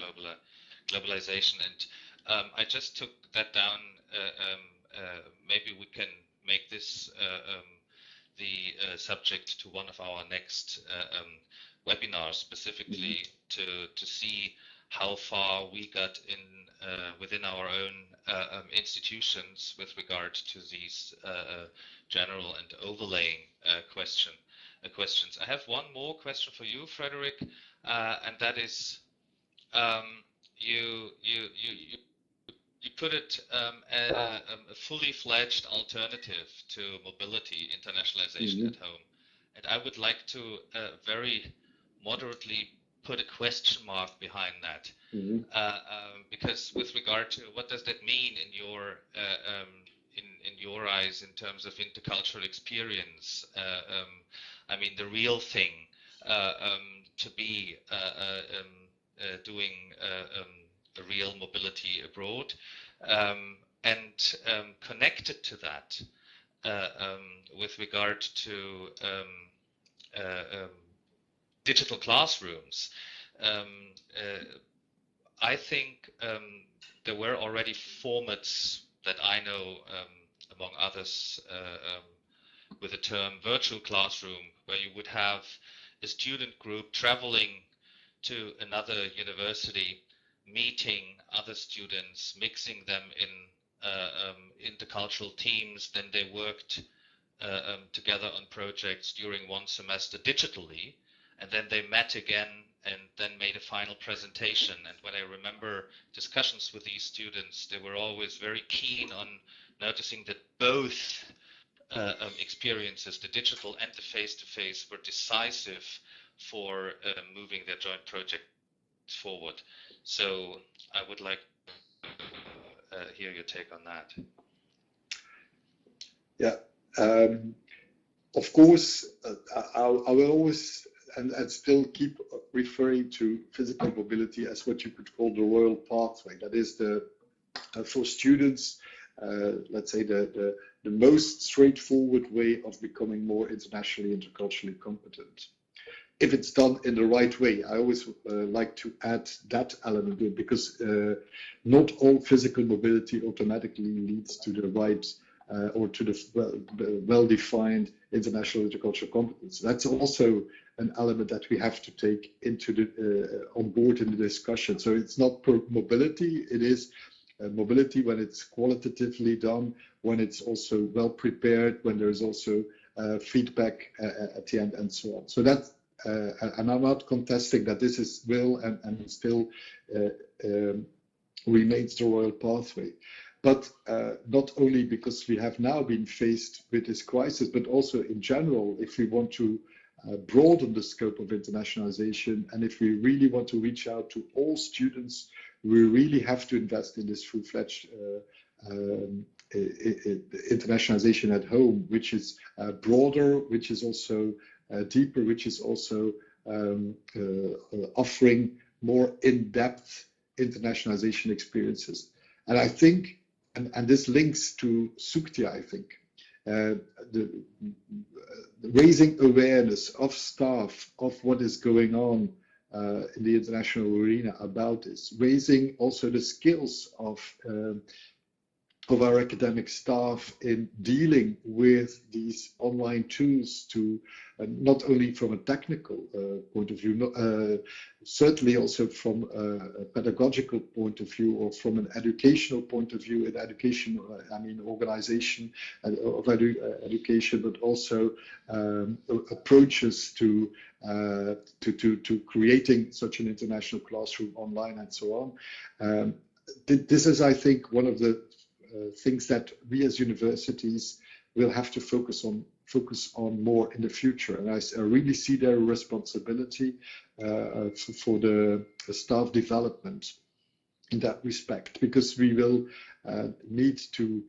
globalization. And I just took that down. Maybe we can make this the subject to one of our next webinars, specifically to see how far we got in within our own institutions with regard to these general and overlaying questions. I have one more question for you, Frederik, and that is you put it a fully fledged alternative to mobility internationalization at home, and I would like to very moderately put a question mark behind that, because with regard to what does that mean in your eyes in terms of intercultural experience? I mean, the real thing to be doing a real mobility abroad, and connected to that with regard to digital classrooms. I think there were already formats that I know, among others, with the term virtual classroom, where you would have a student group traveling to another university, meeting other students, mixing them in intercultural teams. Then they worked together on projects during one semester digitally, and then they met again and then made a final presentation. And when I remember discussions with these students, they were always very keen on noticing that both experiences, the digital and the face-to-face, were decisive for moving their joint project forward. So I would like to hear your take on that. Yeah, of course, I will always and still keep referring to physical mobility as what you could call the royal pathway. That is the for students, let's say the most straightforward way of becoming more internationally, interculturally competent. If it's done in the right way, I always like to add that element in, because not all physical mobility automatically leads to the right or to the well-defined international intercultural competence. That's also an element that we have to take into the on board in the discussion. So it's not per mobility; it is mobility when it's qualitatively done, when it's also well prepared, when there's also feedback at the end, and so on. So that, and I'm not contesting that this is and still remains the royal pathway. But not only because we have now been faced with this crisis, but also in general, if we want to broaden the scope of internationalization, and if we really want to reach out to all students, we really have to invest in this full-fledged internationalization at home, which is broader, which is also deeper, which is also offering more in-depth internationalization experiences. And I think, and this links to SUCTIA, I think, the raising awareness of staff of what is going on in the international arena about this, raising also the skills of of our academic staff in dealing with these online tools to not only from a technical point of view, certainly also from a pedagogical point of view or from an educational point of view, in education, I mean organization of education, but also approaches to creating such an international classroom online and so on. This is, I think, one of the things that we as universities will have to focus on more in the future. And I really see their responsibility for the staff development in that respect, because we will need to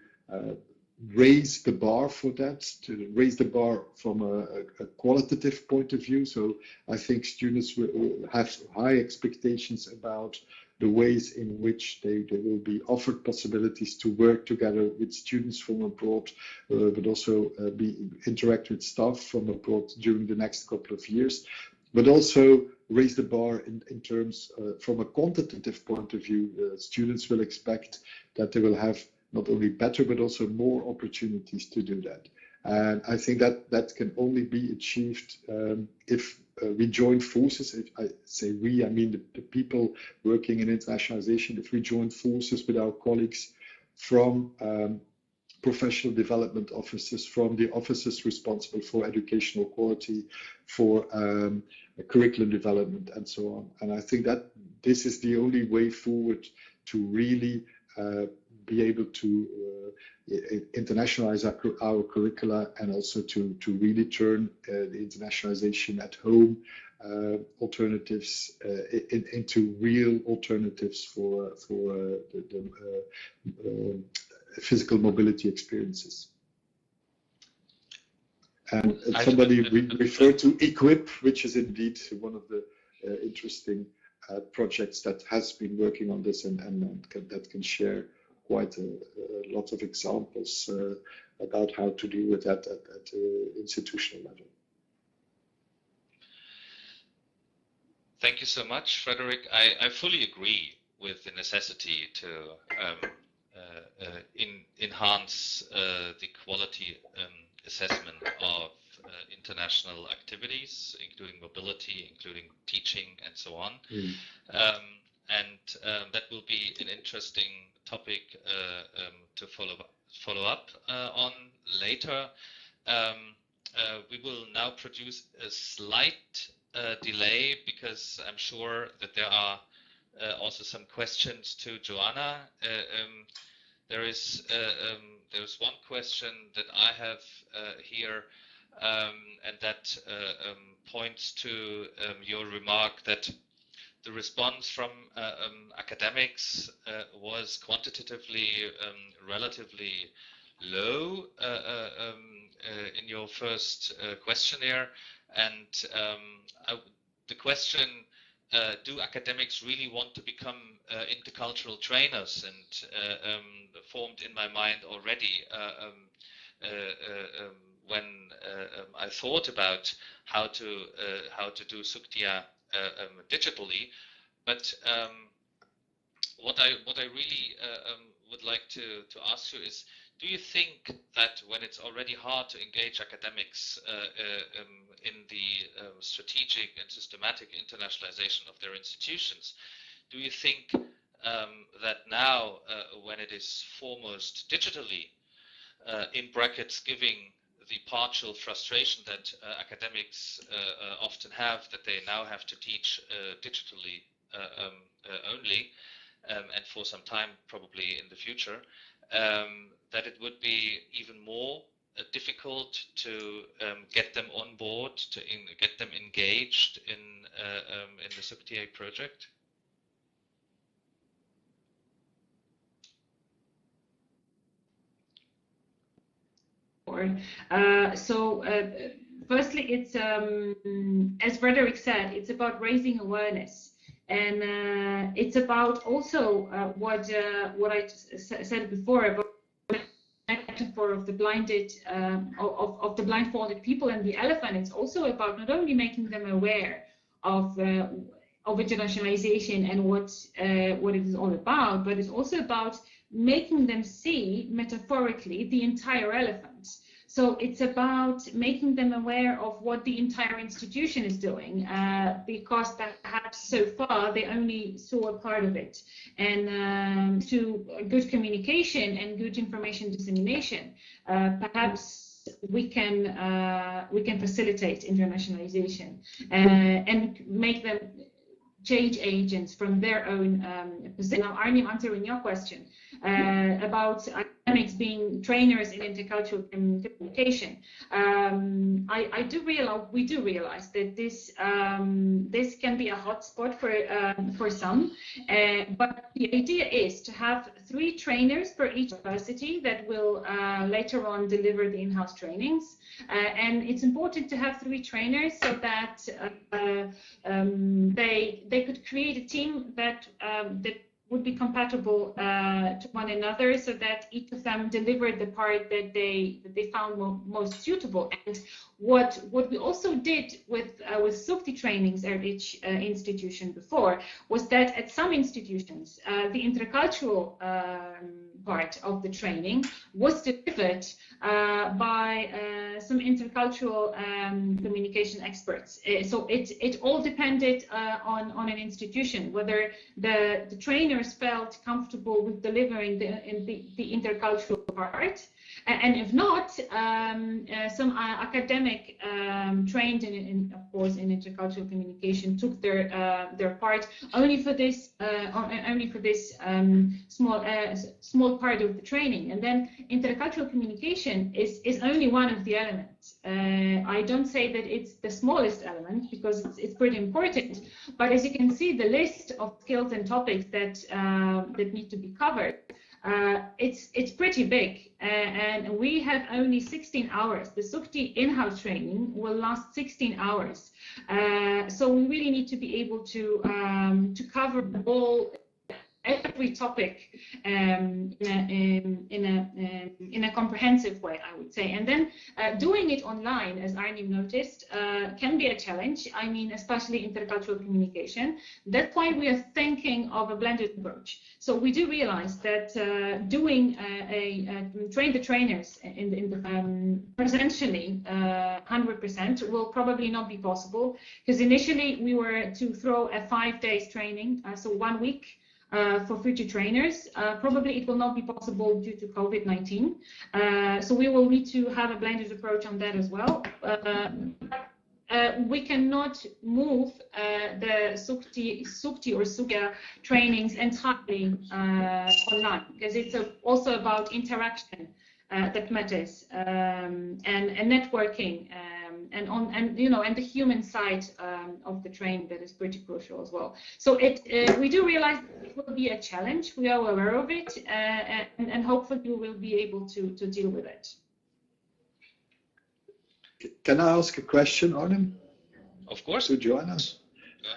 raise the bar for that, to raise the bar from a qualitative point of view. So I think students will have high expectations about the ways in which they will be offered possibilities to work together with students from abroad, but also interact with staff from abroad during the next couple of years, but also raise the bar in terms from a quantitative point of view. Students will expect that they will have not only better, but also more opportunities to do that. And I think that can only be achieved if we join forces. If I say we, I mean the people working in internationalization. If we join forces with our colleagues from professional development offices, from the offices responsible for educational quality, for curriculum development, and so on. And I think that this is the only way forward to really be able to internationalize our curricula, and also to really turn the internationalization at home alternatives into real alternatives for the physical mobility experiences. And somebody referred to EQUIP, which is indeed one of the interesting projects that has been working on this, and that can share quite a lot of examples about how to deal with that at institutional level. Thank you so much, Frederik. I fully agree with the necessity to enhance the quality assessment of international activities, including mobility, including teaching, and so on. That will be an interesting topic to follow up on later. We will now produce a slight delay, because I'm sure that there are also some questions to Joanna. There is one question that I have here, and that points to your remark that the response from academics was quantitatively relatively low in your first questionnaire. And the question, do academics really want to become intercultural trainers? And formed in my mind already when I thought about how to do SUCTIA digitally. But what I really would like to ask you is, do you think that when it's already hard to engage academics in the strategic and systematic internationalization of their institutions, do you think that now, when it is foremost digitally, in brackets giving the partial frustration that academics often have, that they now have to teach digitally only, and for some time probably in the future, that it would be even more difficult to get them on board, to get them engaged in the SUCTIA project? Firstly, it's as Frederik said, it's about raising awareness, and it's about also what I said before about the metaphor of the blinded of the blindfolded people and the elephant. It's also about not only making them aware of internationalization and what it is all about, but it's also about making them see metaphorically the entire elephant. So it's about making them aware of what the entire institution is doing, because perhaps so far they only saw a part of it. And to good communication and good information dissemination, perhaps we can facilitate internationalization and make them change agents from their own position. Now, Arnim, answering your question about academics being trainers in intercultural communication, we do realize that this can be a hotspot for some, but the idea is to have 3 trainers per each university that will later on deliver the in-house trainings, and it's important to have 3 trainers so that they could create a team that would be compatible to one another, so that each of them delivered the part that they found most suitable. And what we also did with SUCTI trainings at each institution before was that at some institutions the intercultural part of the training was delivered by some intercultural communication experts. So it all depended on an institution, whether the trainers felt comfortable with delivering the intercultural part. And if not, some academic trained of course, in intercultural communication took their part only for this small part of the training. And then intercultural communication is only one of the elements. I don't say that it's the smallest element, because it's pretty important. But as you can see, the list of skills and topics that need to be covered, it's pretty big, and we have only 16 hours. The SUCTI in-house training will last 16 hours, so we really need to be able to cover every topic in a comprehensive way, I would say. And then doing it online, as Arnim noticed, can be a challenge. I mean, especially intercultural communication. That's why we are thinking of a blended approach. So we do realize that doing train the trainers in the presentially 100% will probably not be possible, because initially we were to throw a 5 days training, so 1 week. For future trainers, probably it will not be possible due to COVID-19. So we will need to have a blended approach on that as well. We cannot move the SUCTI or SUCTIA trainings entirely online, because it's also about interaction that matters, and networking, and the human side of the training that is pretty crucial as well. So we do realize it will be a challenge. We are aware of it, and hopefully we will be able to deal with it. Can I ask a question, Arnim? Of course. To Joanna?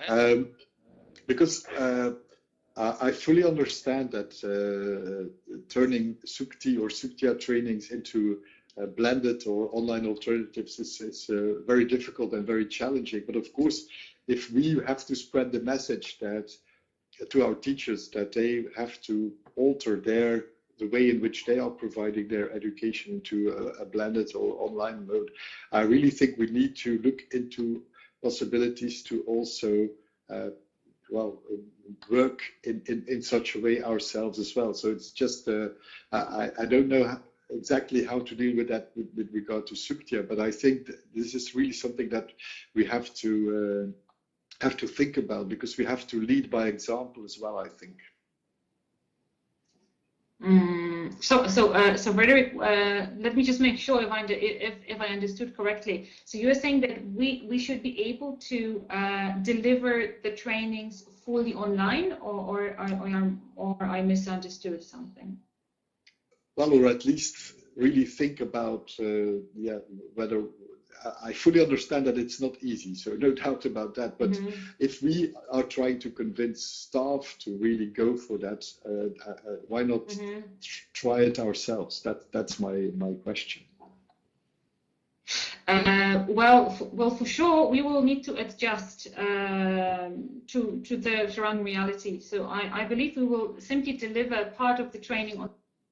Go ahead. Because I fully understand that turning SUCTI or SUCTIA trainings into blended or online alternatives is very difficult and very challenging. But of course, if we have to spread the message that to our teachers that they have to alter the way in which they are providing their education into a blended or online mode, I really think we need to look into possibilities to also work in such a way ourselves as well. So it's just I don't know exactly how to deal with that with regard to SUCTIA, but I think this is really something that we have to think about, because we have to lead by example as well, I think. So Frederik, let me just make sure if I understood correctly. So you're saying that we should be able to deliver the trainings fully online, or I misunderstood something? Well, or at least really think about whether I fully understand that it's not easy, so no doubt about that. But if we are trying to convince staff to really go for that, why not try it ourselves? That's my question. Well, for sure, we will need to adjust the surrounding reality. So I believe we will simply deliver part of the training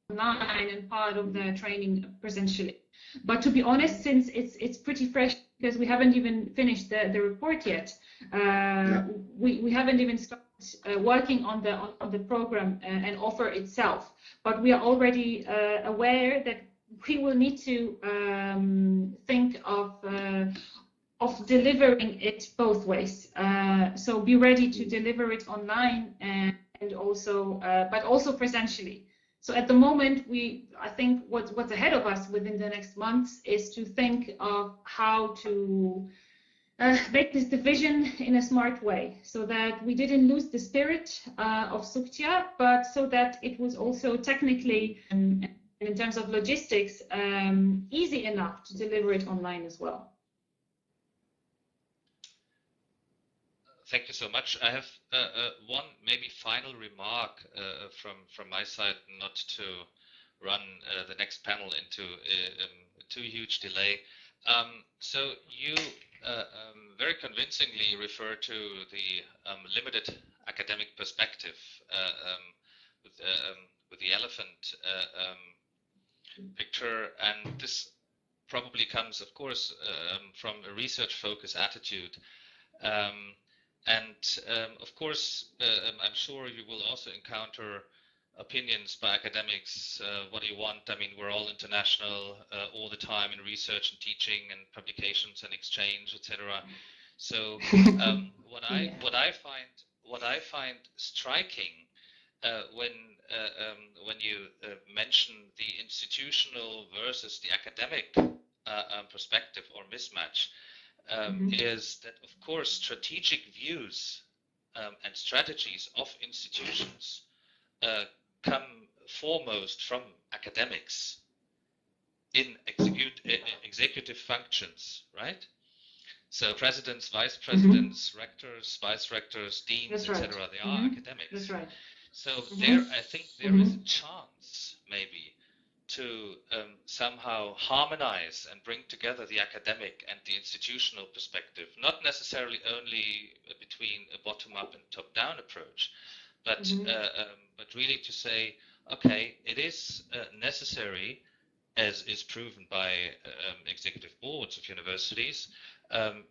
online and part of the training presentially. But to be honest, since it's pretty fresh because we haven't even finished the report yet, we haven't even started working on the program and offer itself. But we are already aware that we will need to think of delivering it both ways. So be ready to deliver it online and also, but also presentially. So at the moment, I think what's ahead of us within the next months is to think of how to make this division in a smart way, so that we didn't lose the spirit of SUCTIA, but so that it was also technically, in terms of logistics, easy enough to deliver it online as well. Thank you so much. I have one maybe final remark from my side, not to run the next panel into too huge delay. So you very convincingly refer to the limited academic perspective with the elephant picture, and this probably comes, of course, from a research-focused attitude. Of course, I'm sure you will also encounter opinions by academics. What do you want? I mean, we're all international all the time in research and teaching and publications and exchange, etc. So what I find striking when you mention the institutional versus the academic perspective or mismatch. Is that, of course, strategic views and strategies of institutions come foremost from academics in executive functions, right? So presidents, vice presidents, rectors, vice rectors, deans, etc. They are academics. That's right. So there, I think there is a chance maybe to somehow harmonize and bring together the academic and the institutional perspective, not necessarily only between a bottom-up and top-down approach, but really to say, okay, it is necessary, as is proven by executive boards of universities,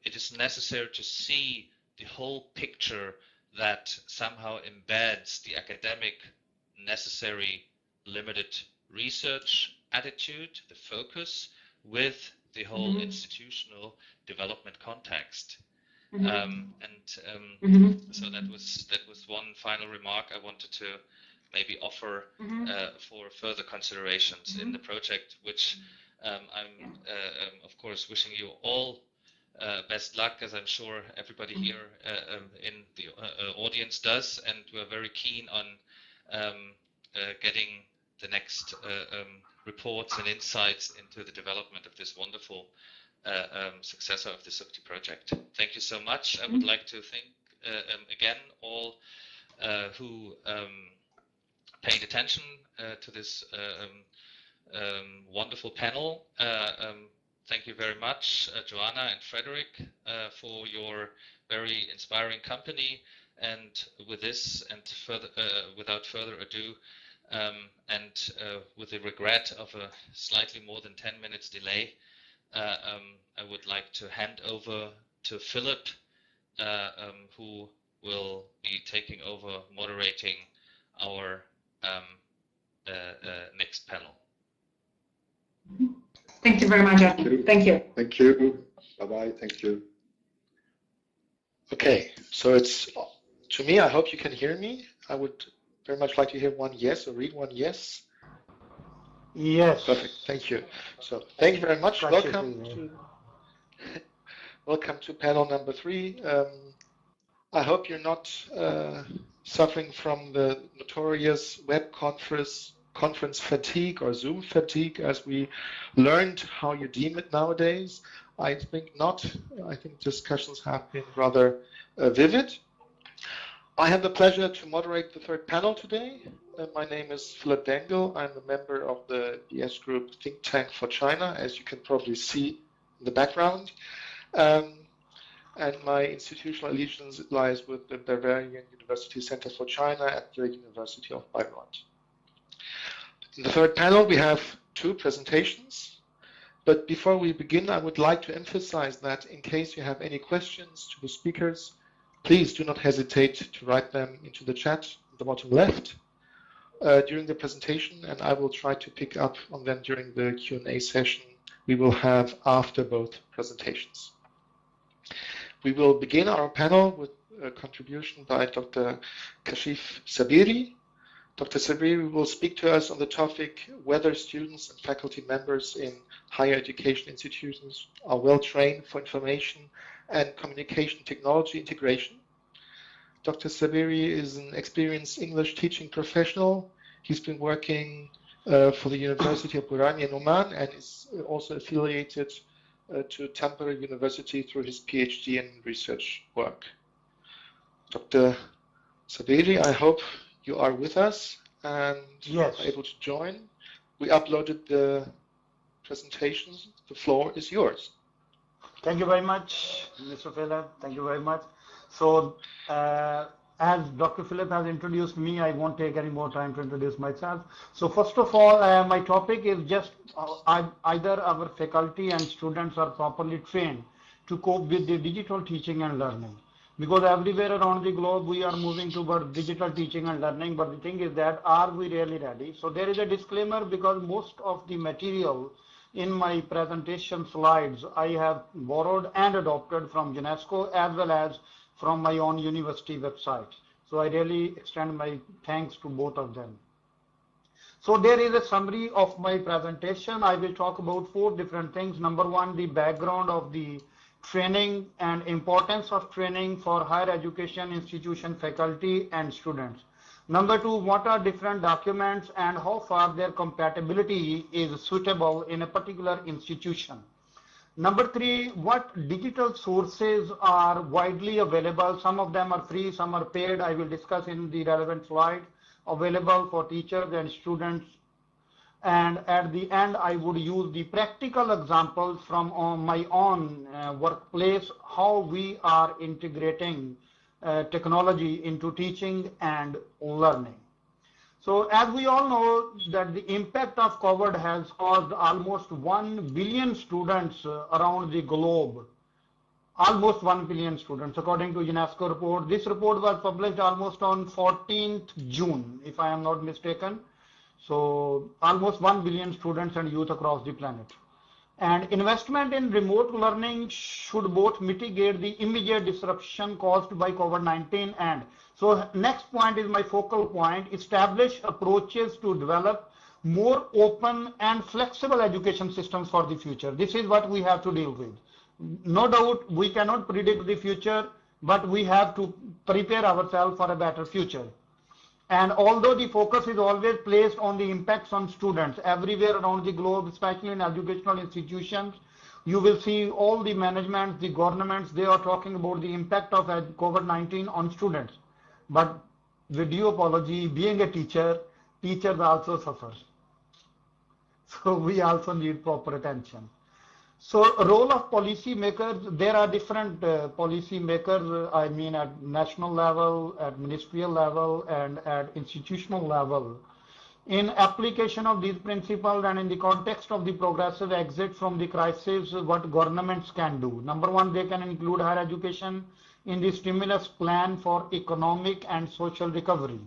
it is necessary to see the whole picture that somehow embeds the academic necessary limited research attitude, the focus, with the whole institutional development context. So that was one final remark I wanted to maybe offer for further considerations in the project, which I'm of course wishing you all best luck, as I'm sure everybody here in the audience does, and we're very keen on getting the next reports and insights into the development of this wonderful successor of the SUCTIA project. Thank you so much. I would like to thank again all who paid attention to this wonderful panel. Thank you very much, Joanna and Frederik, for your very inspiring company. And with this, and without further ado, and with the regret of a slightly more than 10 minutes delay, I would like to hand over to Philipp, who will be taking over moderating our next panel. Thank you very much. Thank you. Thank you. Bye-bye. Thank you. Okay, so it's to me. I hope you can hear me. I would very much like to hear one yes or read one yes. Yes. Perfect. Thank you. So thank you very much. Welcome to panel number 3. I hope you're not suffering from the notorious web conference fatigue or Zoom fatigue, as we learned how you deem it nowadays. I think not. I think discussions have been rather vivid. I have the pleasure to moderate the third panel today. My name is Philipp Dengel. I'm a member of the BS Group Think Tank for China, as you can probably see in the background. and my institutional allegiance lies with the Bavarian University Center for China at the University of Bayreuth. In the third panel, we have two presentations. But before we begin, I would like to emphasize that in case you have any questions to the speakers, please do not hesitate to write them into the chat at the bottom left during the presentation, and I will try to pick up on them during the Q&A session we will have after both presentations. We will begin our panel with a contribution by Dr. Kashif Sabiri. Dr. Sabiri will speak to us on the topic whether students and faculty members in higher education institutions are well trained for information and communication technology integration. Dr. Sabiri is an experienced English teaching professional. He's been working for the University of Irimies in Oman and is also affiliated to Tampere University through his PhD and research work. Dr. Sabiri, I hope you are with us and Yes. are able to join. We uploaded the presentations. The floor is yours. Thank you very much, Mr. Philip. Thank you very much. So, as Dr. Philip has introduced me, I won't take any more time to introduce myself. So first of all, my topic is just either our faculty and students are properly trained to cope with the digital teaching and learning. Because everywhere around the globe, we are moving towards digital teaching and learning. But the thing is that, are we really ready? So there is a disclaimer because most of the material in my presentation slides, I have borrowed and adopted from UNESCO as well as from my own university website. So I really extend my thanks to both of them. So there is a summary of my presentation. I will talk about 4 different things. Number 1, the background of the training and importance of training for higher education institution faculty and students. Number 2, what are different documents and how far their compatibility is suitable in a particular institution. Number 3, what digital sources are widely available. Some of them are free, some are paid. I will discuss in the relevant slide, available for teachers and students. And at the end, I would use the practical examples from my own workplace, how we are integrating technology into teaching and learning. So as we all know that the impact of COVID has caused almost 1 billion students around the globe, almost 1 billion students according to UNESCO report. This report was published almost on 14th June, if I am not mistaken. So almost 1 billion students and youth across the planet. And investment in remote learning should both mitigate the immediate disruption caused by COVID-19 and so next point is my focal point, establish approaches to develop more open and flexible education systems for the future. This is what we have to deal with. No doubt we cannot predict the future, but we have to prepare ourselves for a better future. And although the focus is always placed on the impacts on students everywhere around the globe, especially in educational institutions, you will see all the managements, the governments, they are talking about the impact of COVID-19 on students. But with due apology, being a teacher, teachers also suffer. So we also need proper attention. So role of policymakers, there are different policymakers, I mean at national level, at ministerial level, and at institutional level. In application of these principles and in the context of the progressive exit from the crisis, what governments can do. Number 1, they can include higher education in the stimulus plan for economic and social recovery.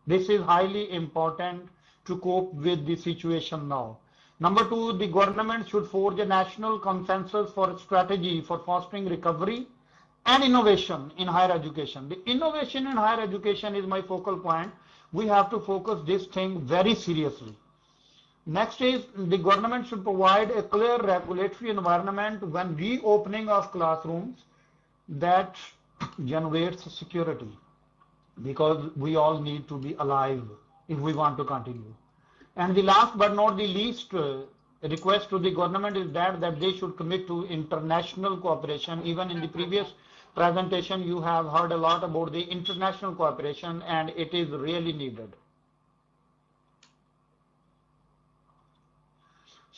This is highly important to cope with the situation now. Number 2, the government should forge a national consensus for a strategy for fostering recovery and innovation in higher education. The innovation in higher education is my focal point. We have to focus this thing very seriously. Next is the government should provide a clear regulatory environment when reopening of classrooms that generates security, because we all need to be alive if we want to continue. And the last but not the least request to the government is that they should commit to international cooperation. Even in the previous presentation, you have heard a lot about the international cooperation, and it is really needed.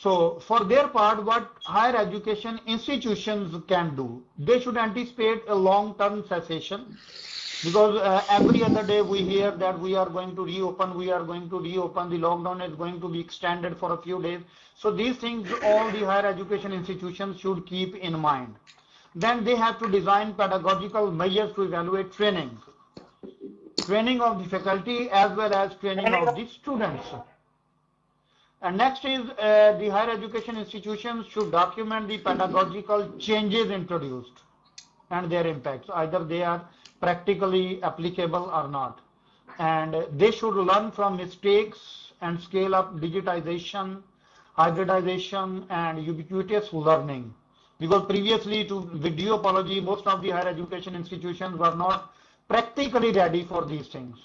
So for their part, what higher education institutions can do, they should anticipate a long-term cessation, because every other day we hear that we are going to reopen, the lockdown is going to be extended for a few days. So these things all the higher education institutions should keep in mind. Then they have to design pedagogical measures to evaluate training of the faculty as well as training of the students. And next is the higher education institutions should document the pedagogical changes introduced and their impacts, either they are practically applicable or not. And they should learn from mistakes and scale up digitization, hybridization, and ubiquitous learning. Because previously to video apology, most of the higher education institutions were not practically ready for these things.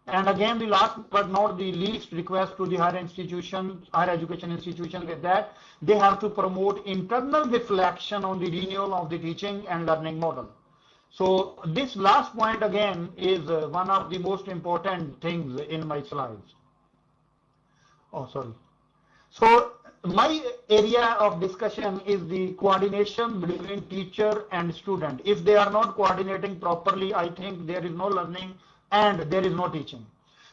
And again, the last but not the least request to the higher education institutions is that they have to promote internal reflection on the renewal of the teaching and learning model. So this last point again is one of the most important things in my slides. Oh, sorry. So my area of discussion is the coordination between teacher and student. If they are not coordinating properly, I think there is no learning and there is no teaching.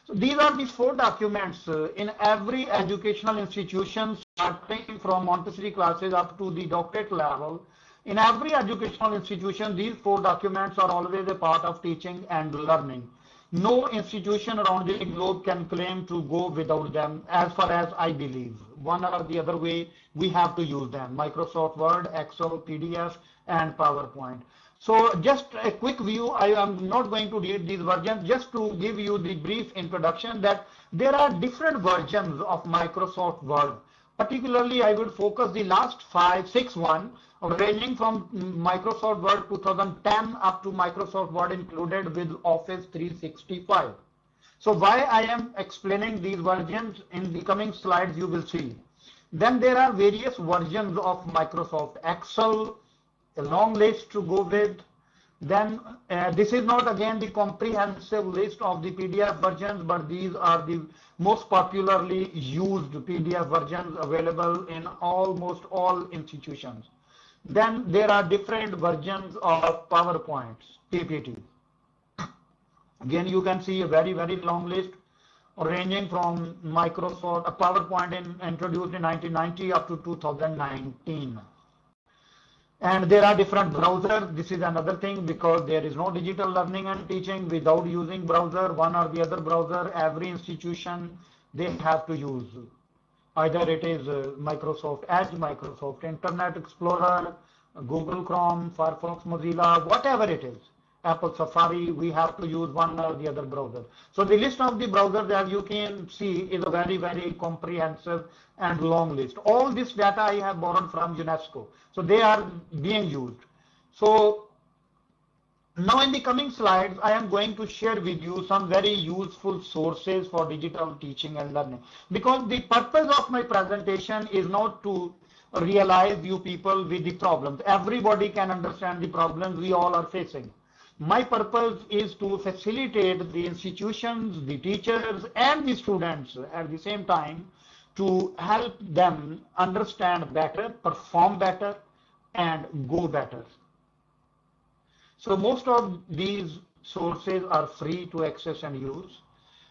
So these are the 4 documents in every educational institution, starting from Montessori classes up to the doctorate level. In every educational institution, these 4 documents are always a part of teaching and learning. No institution around the globe can claim to go without them, as far as I believe. One or the other way, we have to use them. Microsoft Word, Excel, PDF, and PowerPoint. So just a quick view, I am not going to read these versions, just to give you the brief introduction that there are different versions of Microsoft Word. Particularly, I would focus the last 6 one, ranging from Microsoft Word 2010 up to Microsoft Word included with Office 365. So why I am explaining these versions in the coming slides you will see. Then there are various versions of Microsoft Excel, a long list to go with. Then this is not again the comprehensive list of the PDF versions, but these are the most popularly used PDF versions available in almost all institutions. Then there are different versions of PowerPoints, PPT. Again, you can see a very, very long list ranging from Microsoft PowerPoint introduced in 1990 up to 2019. And there are different browsers. This is another thing, because there is no digital learning and teaching without using browser. One or the other browser, every institution, they have to use. Either it is Microsoft Edge, Microsoft Internet Explorer, Google Chrome, Firefox, Mozilla, whatever it is, Apple Safari, we have to use one or the other browser. So the list of the browsers, as you can see, is a very, very comprehensive and long list. All this data I have borrowed from UNESCO. So they are being used. So now in the coming slides, I am going to share with you some very useful sources for digital teaching and learning. Because the purpose of my presentation is not to realize you people with the problems. Everybody can understand the problems we all are facing. My purpose is to facilitate the institutions, the teachers, and the students at the same time to help them understand better, perform better, and go better. So most of these sources are free to access and use.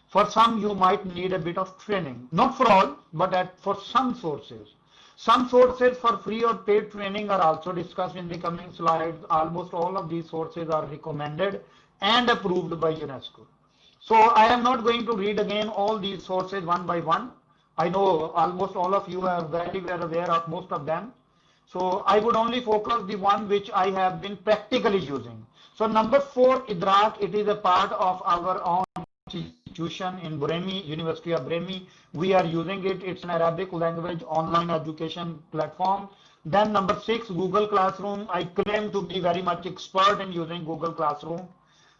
For some, you might need a bit of training. Not for all, but for some sources. Some sources for free or paid training are also discussed in the coming slides. Almost all of these sources are recommended and approved by UNESCO. So I am not going to read again all these sources one by one. I know almost all of you are very well aware of most of them. So I would only focus the one which I have been practically using. So number 4, Idrak, it is a part of our own institution in Bremi, University of Bremi. We are using it. It's an Arabic language online education platform. Then number 6, Google Classroom. I claim to be very much expert in using Google Classroom.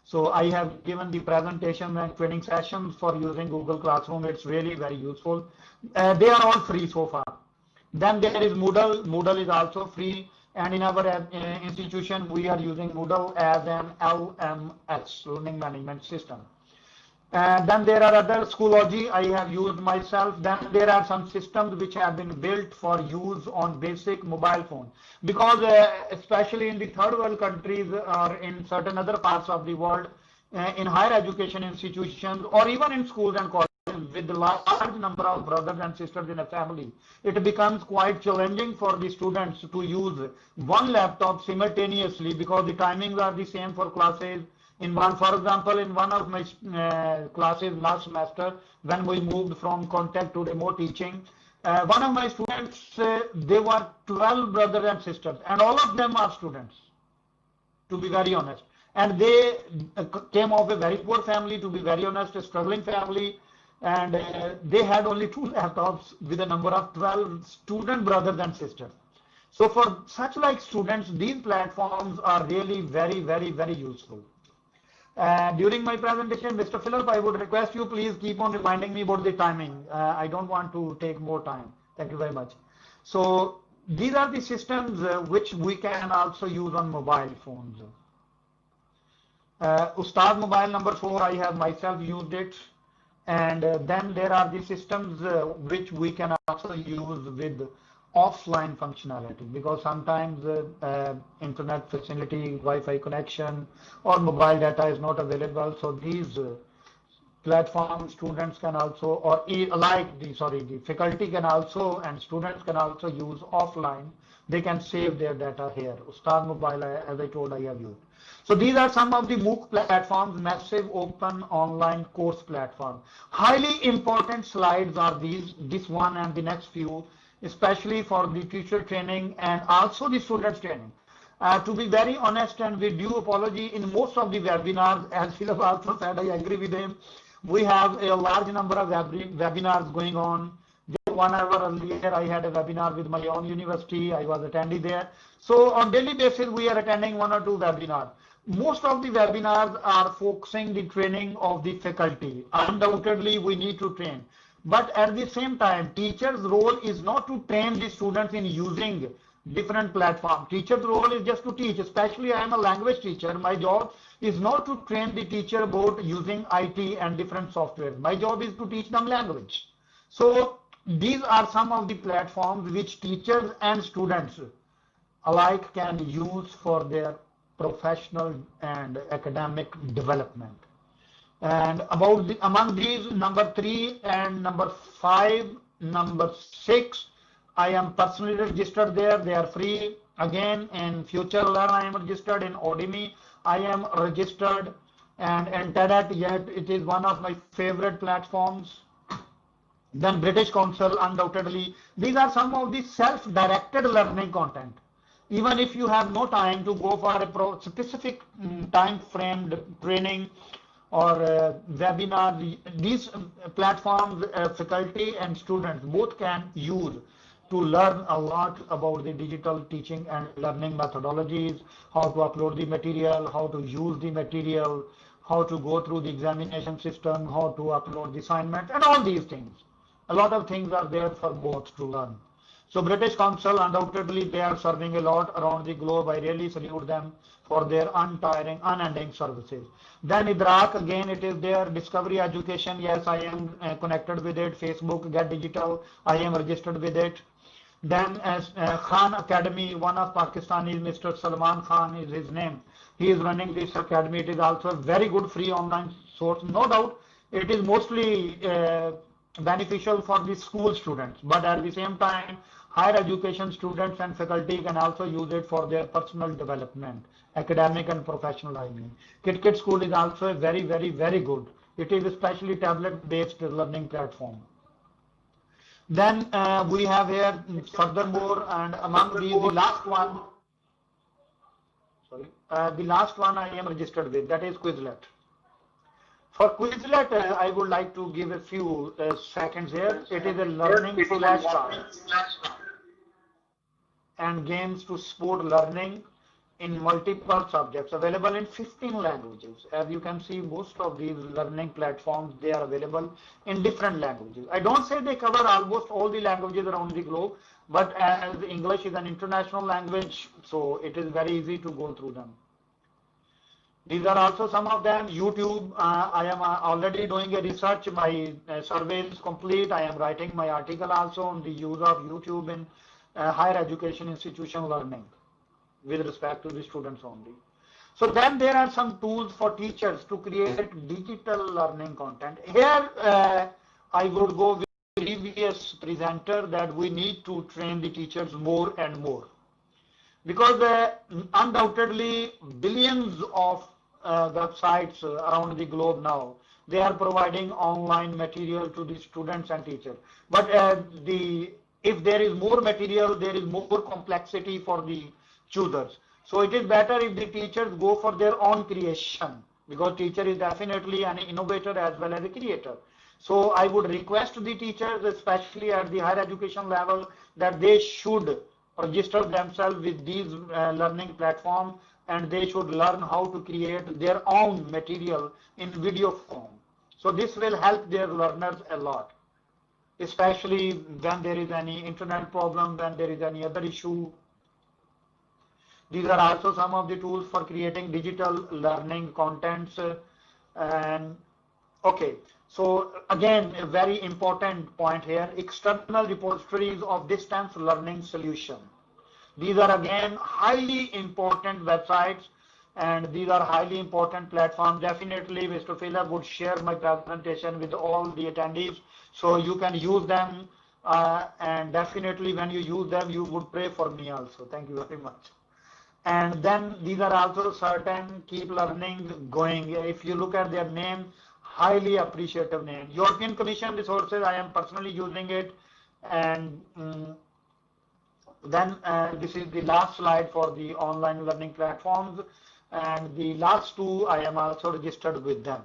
So I have given the presentation and training sessions for using Google Classroom. It's really very useful. They are all free so far. Then there is Moodle. Moodle is also free. And in our institution, we are using Moodle as an LMS, Learning Management System. Then there are other Schoology I have used myself. Then there are some systems which have been built for use on basic mobile phone. Because especially in the third world countries or in certain other parts of the world, in higher education institutions or even in schools and colleges, with the large number of brothers and sisters in a family, it becomes quite challenging for the students to use one laptop simultaneously because the timings are the same for classes. For example, in one of my classes last semester, when we moved from contact to remote teaching, one of my students, they were 12 brothers and sisters, and all of them are students, to be very honest. And they came of a very poor family, to be very honest, a struggling family, and they had only 2 laptops with a number of 12 student brothers and sisters. So for such like students, these platforms are really very, very, very useful. During my presentation, Mr. Philipp, I would request you please keep on reminding me about the timing. I don't want to take more time. Thank you very much. So these are the systems which we can also use on mobile phones. Ustad mobile number 4, I have myself used it. And then there are the systems which we can also use with offline functionality, because sometimes internet facility, Wi-Fi connection or mobile data is not available. So these platforms students can also, or the faculty can also, and students can also use offline. They can save their data here. Ustad Mobile, as I told, I have used. So these are some of the MOOC platforms, massive open online course platform. Highly important slides are this one and the next few, especially for the teacher training and also the students training. To be very honest and with due apology, in most of the webinars, as Philipp also said, I agree with him, we have a large number of webinars going on. Just 1 hour earlier, I had a webinar with my own university. I was attending there. So on daily basis, we are attending 1 or 2 webinars. Most of the webinars are focusing the training of the faculty. Undoubtedly, we need to train. But at the same time, teacher's role is not to train the students in using different platforms. Teacher's role is just to teach. Especially I am a language teacher. My job is not to train the teacher about using IT and different software. My job is to teach them language. So these are some of the platforms which teachers and students alike can use for their professional and academic development. And among these, number 3 and number 5, number 6, I am personally registered there. They are free. Again, in Future Learn, I am registered. In Udemy, I am registered. And Internet, yet it is one of my favorite platforms. Then British Council, undoubtedly. These are some of the self-directed learning content. Even if you have no time to go for a specific time-framed training or webinar, these platforms, faculty and students both can use to learn a lot about the digital teaching and learning methodologies, how to upload the material, how to use the material, how to go through the examination system, how to upload the assignment, and all these things. A lot of things are there for both to learn. So British Council, undoubtedly, they are serving a lot around the globe. I really salute them for their untiring, unending services. Then Idrak, again, it is there. Discovery Education, yes, I am connected with it. Facebook, Get Digital, I am registered with it. Then as Khan Academy, one of Pakistani, Mr. Salman Khan is his name. He is running this academy. It is also a very good free online source. No doubt, it is mostly beneficial for the school students, but at the same time, higher education students and faculty can also use it for their personal development, academic and professional, I mean. KitKat School is also a very, very, very good. It is especially tablet-based learning platform. Then we have here furthermore, and among these, the last one, the last one I am registered with, that is Quizlet. For Quizlet, I would like to give a few seconds here. It is a learning flashcard and games to support learning in multiple subjects, available in 15 languages. As you can see, most of these learning platforms, they are available in different languages. I don't say they cover almost all the languages around the globe, but as English is an international language, so it is very easy to go through them. These are also some of them. YouTube, I am already doing a research. My survey is complete. I am writing my article also on the use of YouTube in higher education institution learning with respect to the students only. So then there are some tools for teachers to create digital learning content. Here I would go with the previous presenter that we need to train the teachers more and more. Because undoubtedly billions of websites around the globe now, they are providing online material to the students and teachers. But if there is more material, there is more complexity for the choosers. So it is better if the teachers go for their own creation, because teacher is definitely an innovator as well as a creator. So I would request the teachers, especially at the higher education level, that they should register themselves with these learning platforms, and they should learn how to create their own material in video form. So this will help their learners a lot, especially when there is any internet problem, when there is any other issue. These are also some of the tools for creating digital learning contents. And okay, so again, a very important point here, external repositories of distance learning solution. These are again highly important websites, and these are highly important platforms. Definitely Mr. Philipp would share my presentation with all the attendees, so you can use them, and definitely when you use them, you would pray for me also. Thank you very much. And then these are also certain keep learning going. If you look at their name, highly appreciative name. European Commission resources, I am personally using it. And then this is the last slide for the online learning platforms. And the last two, I am also registered with them.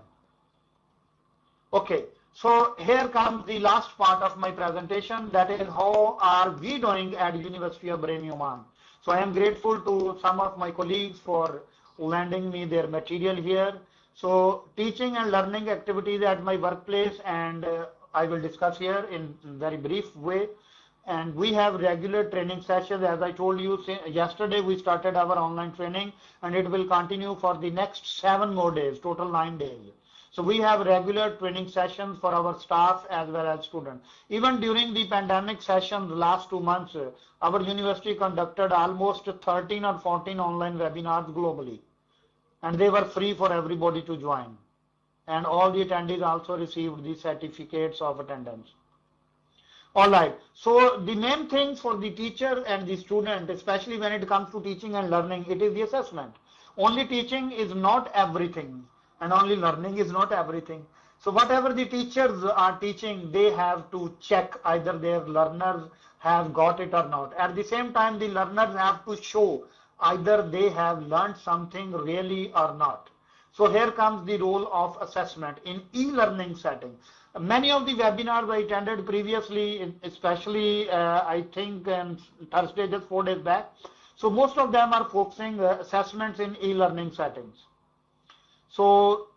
Okay, so here comes the last part of my presentation. That is, how are we doing at University of Bahrain, Oman? So I am grateful to some of my colleagues for lending me their material here. So teaching and learning activities at my workplace, and I will discuss here in very brief way. And we have regular training sessions. As I told you, yesterday we started our online training, and it will continue for the next 7 more days, total 9 days. So we have regular training sessions for our staff as well as students. Even during the pandemic session, the last 2 months, our university conducted almost 13 or 14 online webinars globally. And they were free for everybody to join. And all the attendees also received the certificates of attendance. All right. So the main thing for the teacher and the student, especially when it comes to teaching and learning, it is the assessment. Only teaching is not everything, and only learning is not everything. So whatever the teachers are teaching, they have to check either their learners have got it or not. At the same time, the learners have to show either they have learned something really or not. So here comes the role of assessment in e-learning setting. Many of the webinars I attended previously, especially I think Thursday, just 4 days back. So most of them are focusing assessments in e-learning settings. So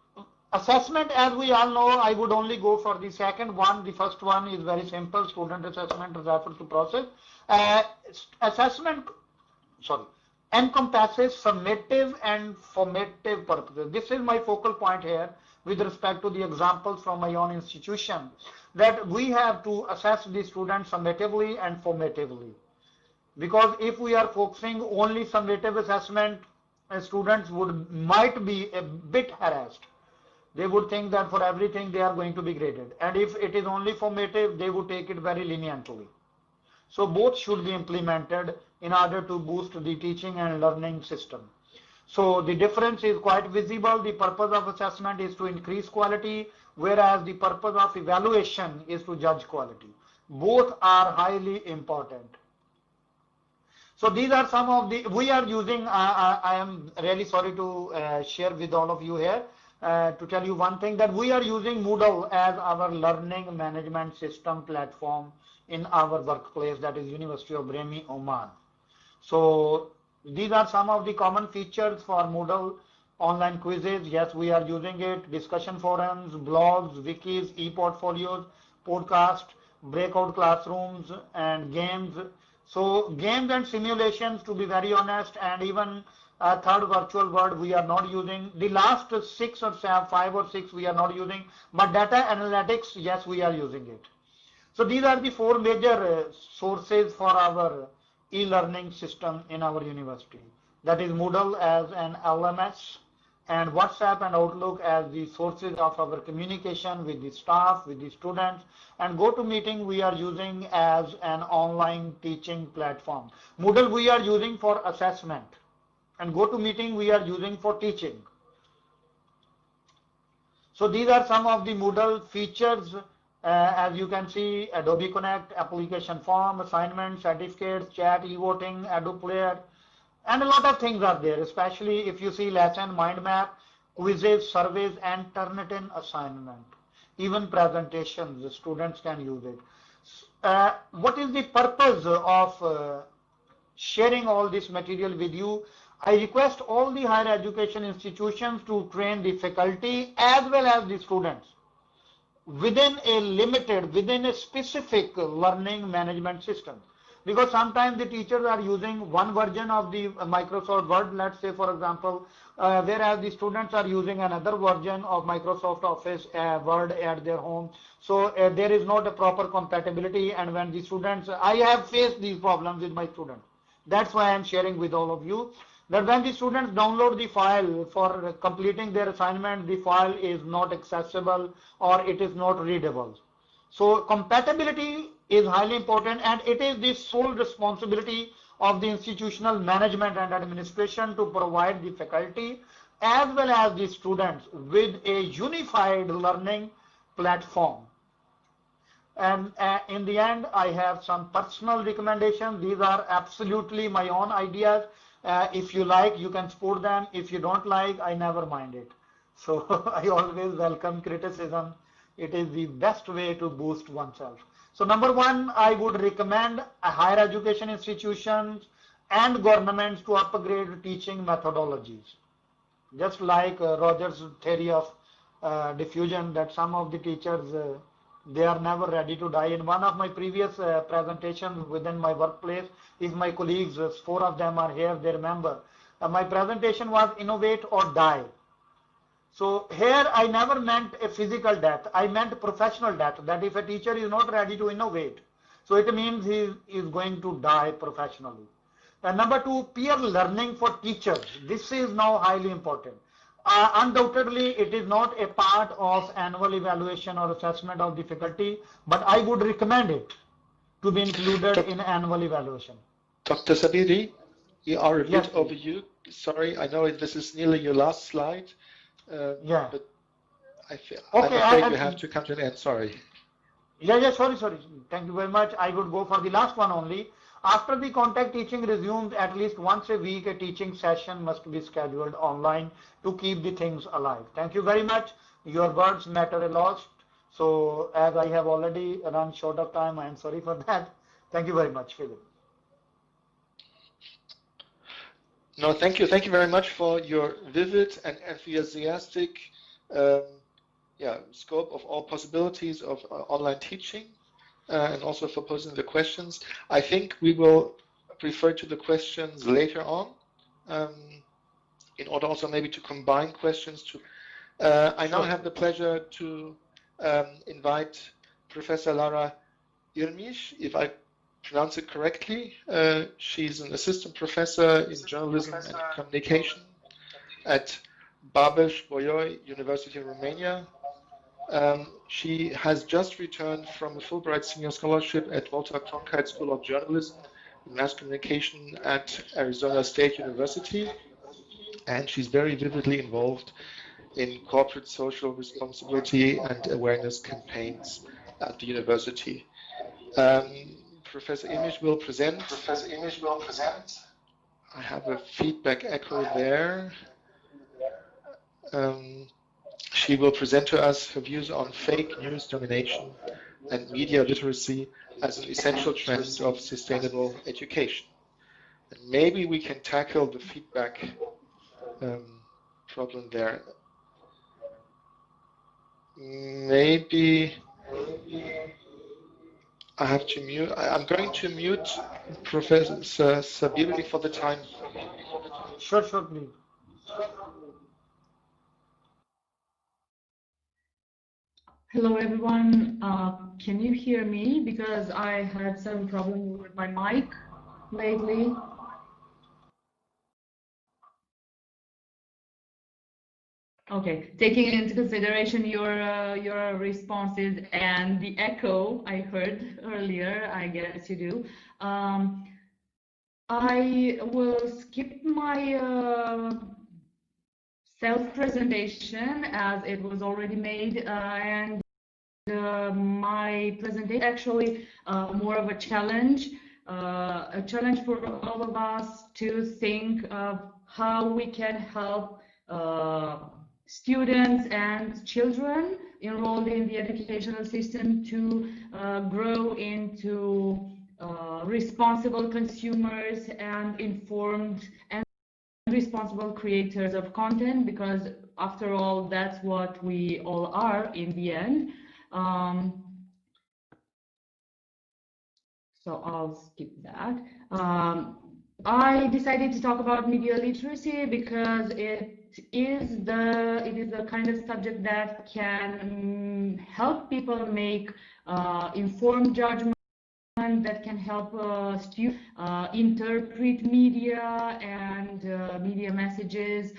assessment, as we all know, I would only go for the second one. The first one is very simple, student assessment refers to process. Assessment, encompasses summative and formative purposes. This is my focal point here with respect to the examples from my own institution, that we have to assess the students summatively and formatively. Because if we are focusing only summative assessment, students might be a bit harassed. They would think that for everything they are going to be graded. And if it is only formative, they would take it very leniently. So both should be implemented in order to boost the teaching and learning system. So the difference is quite visible. The purpose of assessment is to increase quality, whereas the purpose of evaluation is to judge quality. Both are highly important. So these are some of the, we are using, I am really sorry to share with all of you here, to tell you one thing, that we are using Moodle as our learning management system platform in our workplace, that is University of Bahrain, Oman. So these are some of the common features for Moodle. Online quizzes, yes, we are using it, discussion forums, blogs, wikis, e-portfolios, podcast, breakout classrooms, and games. So games and simulations, to be very honest, and even third virtual world we are not using. The last 6 or 5 or 6 we are not using, but data analytics, yes, we are using it. So these are the 4 major sources for our e-learning system in our university. That is Moodle as an LMS, and WhatsApp and Outlook as the sources of our communication with the staff, with the students, and GoToMeeting we are using as an online teaching platform. Moodle we are using for assessment, and GoToMeeting we are using for teaching. So these are some of the Moodle features. As you can see, Adobe Connect, application form, assignments, certificates, chat, e-voting, EduPlayer, and a lot of things are there, especially if you see lesson, mind map, quizzes, surveys, and Turnitin assignment. Even presentations, the students can use it. What is the purpose of sharing all this material with you? I request all the higher education institutions to train the faculty as well as the students within a specific learning management system. Because sometimes the teachers are using one version of the Microsoft Word, let's say for example, whereas the students are using another version of Microsoft Office Word at their home. So there is not a proper compatibility, and when the students, I have faced these problems with my students. That's why I'm sharing with all of you that when the students download the file for completing their assignment, the file is not accessible or it is not readable. So compatibility is highly important, and it is the sole responsibility of the institutional management and administration to provide the faculty as well as the students with a unified learning platform. And in the end, I have some personal recommendations. These are absolutely my own ideas. If you like, you can support them. If you don't like, I never mind it. So I always welcome criticism. It is the best way to boost oneself. So number one, I would recommend higher education institutions and governments to upgrade teaching methodologies. Just like Rogers' theory of diffusion, that some of the teachers, they are never ready to die. In one of my previous presentations within my workplace, if my colleagues, 4 of them are here, they remember, my presentation was innovate or die. So here I never meant a physical death, I meant professional death, that if a teacher is not ready to innovate, so it means he is going to die professionally. And number 2, peer learning for teachers. This is now highly important. Undoubtedly, it is not a part of annual evaluation or assessment of the faculty, but I would recommend it to be included in annual evaluation. Dr. Sabiri, we are a Yes, bit over you. Sorry, I know this is nearly your last slide. Yeah. But I'm Okay, afraid you have to come to an end. Sorry. Yeah, sorry. Thank you very much. I would go for the last one only. After the contact teaching resumes, at least once a week, a teaching session must be scheduled online to keep the things alive. Thank you very much. Your words matter a lot. So as I have already run short of time, I am sorry for that. Thank you very much, Philip. No, thank you. Thank you very much for your vivid and enthusiastic scope of all possibilities of online teaching, and also for posing the questions. I think we will refer to the questions later on, in order also maybe to combine questions. I now have the pleasure to invite Professor Lara Irimies, if I pronounce it correctly. She's an assistant professor in journalism and communication at BabesBolyai University in Romania. She has just returned from a Fulbright Senior Scholarship at Walter Cronkite School of Journalism and Mass Communication at Arizona State University, and she's very vividly involved in corporate social responsibility and awareness campaigns at the university. Professor Irimies will present. I have a feedback echo there. She will present to us her views on fake news domination and media literacy as an essential trend of sustainable education. And maybe we can tackle the feedback problem there. Maybe I have to mute. I'm going to mute Professor Sabiri for the time. Sure, please. Hello, everyone. Can you hear me? Because I had some problem with my mic lately. Okay, taking into consideration your responses and the echo I heard earlier, I guess you do. I will skip my self-presentation as it was already made, and my presentation actually more of a challenge for all of us to think of how we can help students and children enrolled in the educational system to grow into responsible consumers and informed and responsible creators of content, because after all, that's what we all are in the end. So I'll skip that. I decided to talk about media literacy because it is the kind of subject that can help people make informed judgment, that can help students interpret media and media messages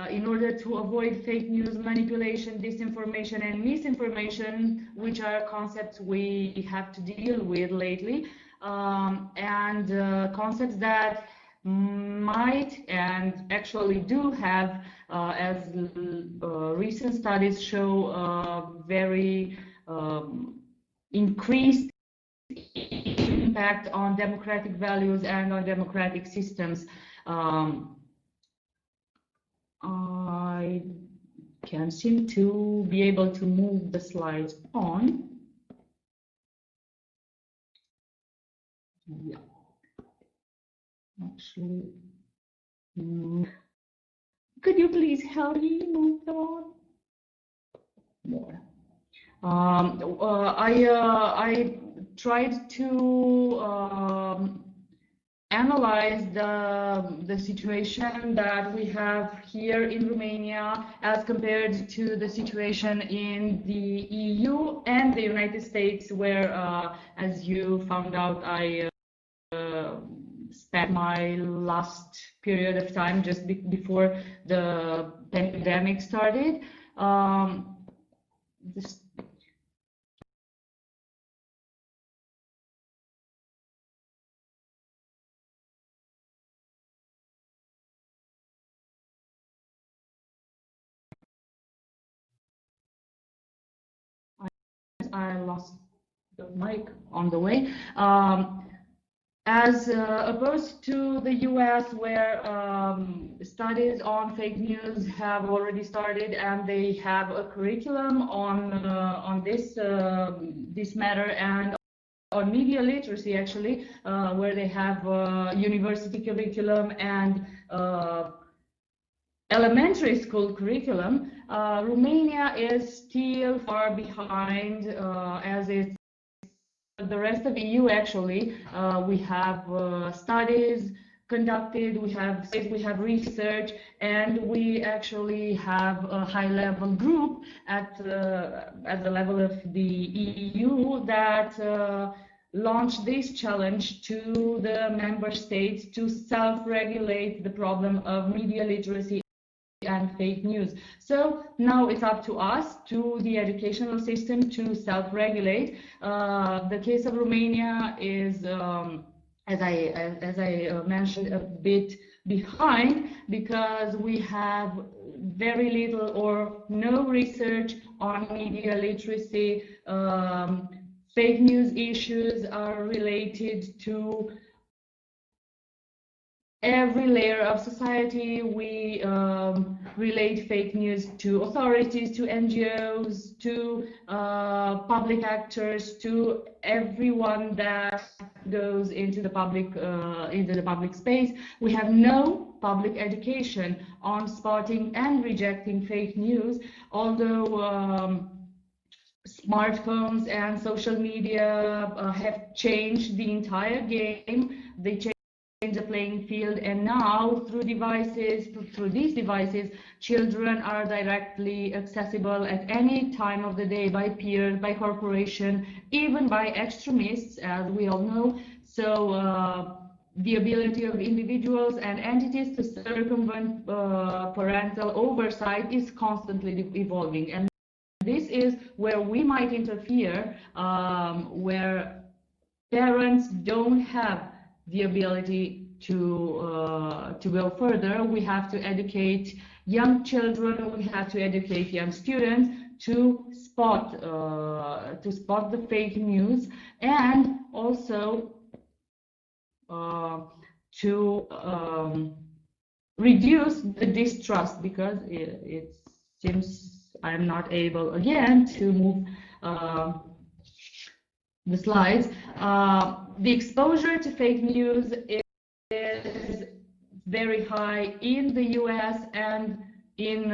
in order to avoid fake news, manipulation, disinformation, and misinformation, which are concepts we have to deal with lately, and concepts that might and actually do have, as recent studies show, very increased impact on democratic values and on democratic systems. I can't seem to be able to move the slides on. Yeah. Actually, could you please help me move them on? More. I tried to analyze the situation that we have here in Romania as compared to the situation in the EU and the United States, where, as you found out, I spent my last period of time just before the pandemic started. I lost the mic on the way. As opposed to the US, where studies on fake news have already started, and they have a curriculum on this matter, and on media literacy actually, where they have university curriculum and elementary school curriculum. Romania is still far behind, as it's the rest of EU. Actually, we have studies conducted, we have research, and we actually have a high-level group at the level of the EU that launched this challenge to the member states to self-regulate the problem of media literacy and fake news. So now it's up to us, to the educational system, to self-regulate. The case of Romania is, as I mentioned, a bit behind, because we have very little or no research on media literacy. Fake news issues are related to every layer of society. We relate fake news to authorities, to NGOs, to public actors, to everyone that goes into the public space. We have no public education on spotting and rejecting fake news, although smartphones and social media have changed the entire game. They changed the playing field, and now through these devices, children are directly accessible at any time of the day by peers, by corporation, even by extremists, as we all know. So the ability of individuals and entities to circumvent parental oversight is constantly evolving, and this is where we might interfere, where parents don't have the ability to go further. We have to educate young children, we have to educate young students to spot the fake news, and also to reduce the distrust, because it seems I'm not able again to move the slides. The exposure to fake news is very high in the US and in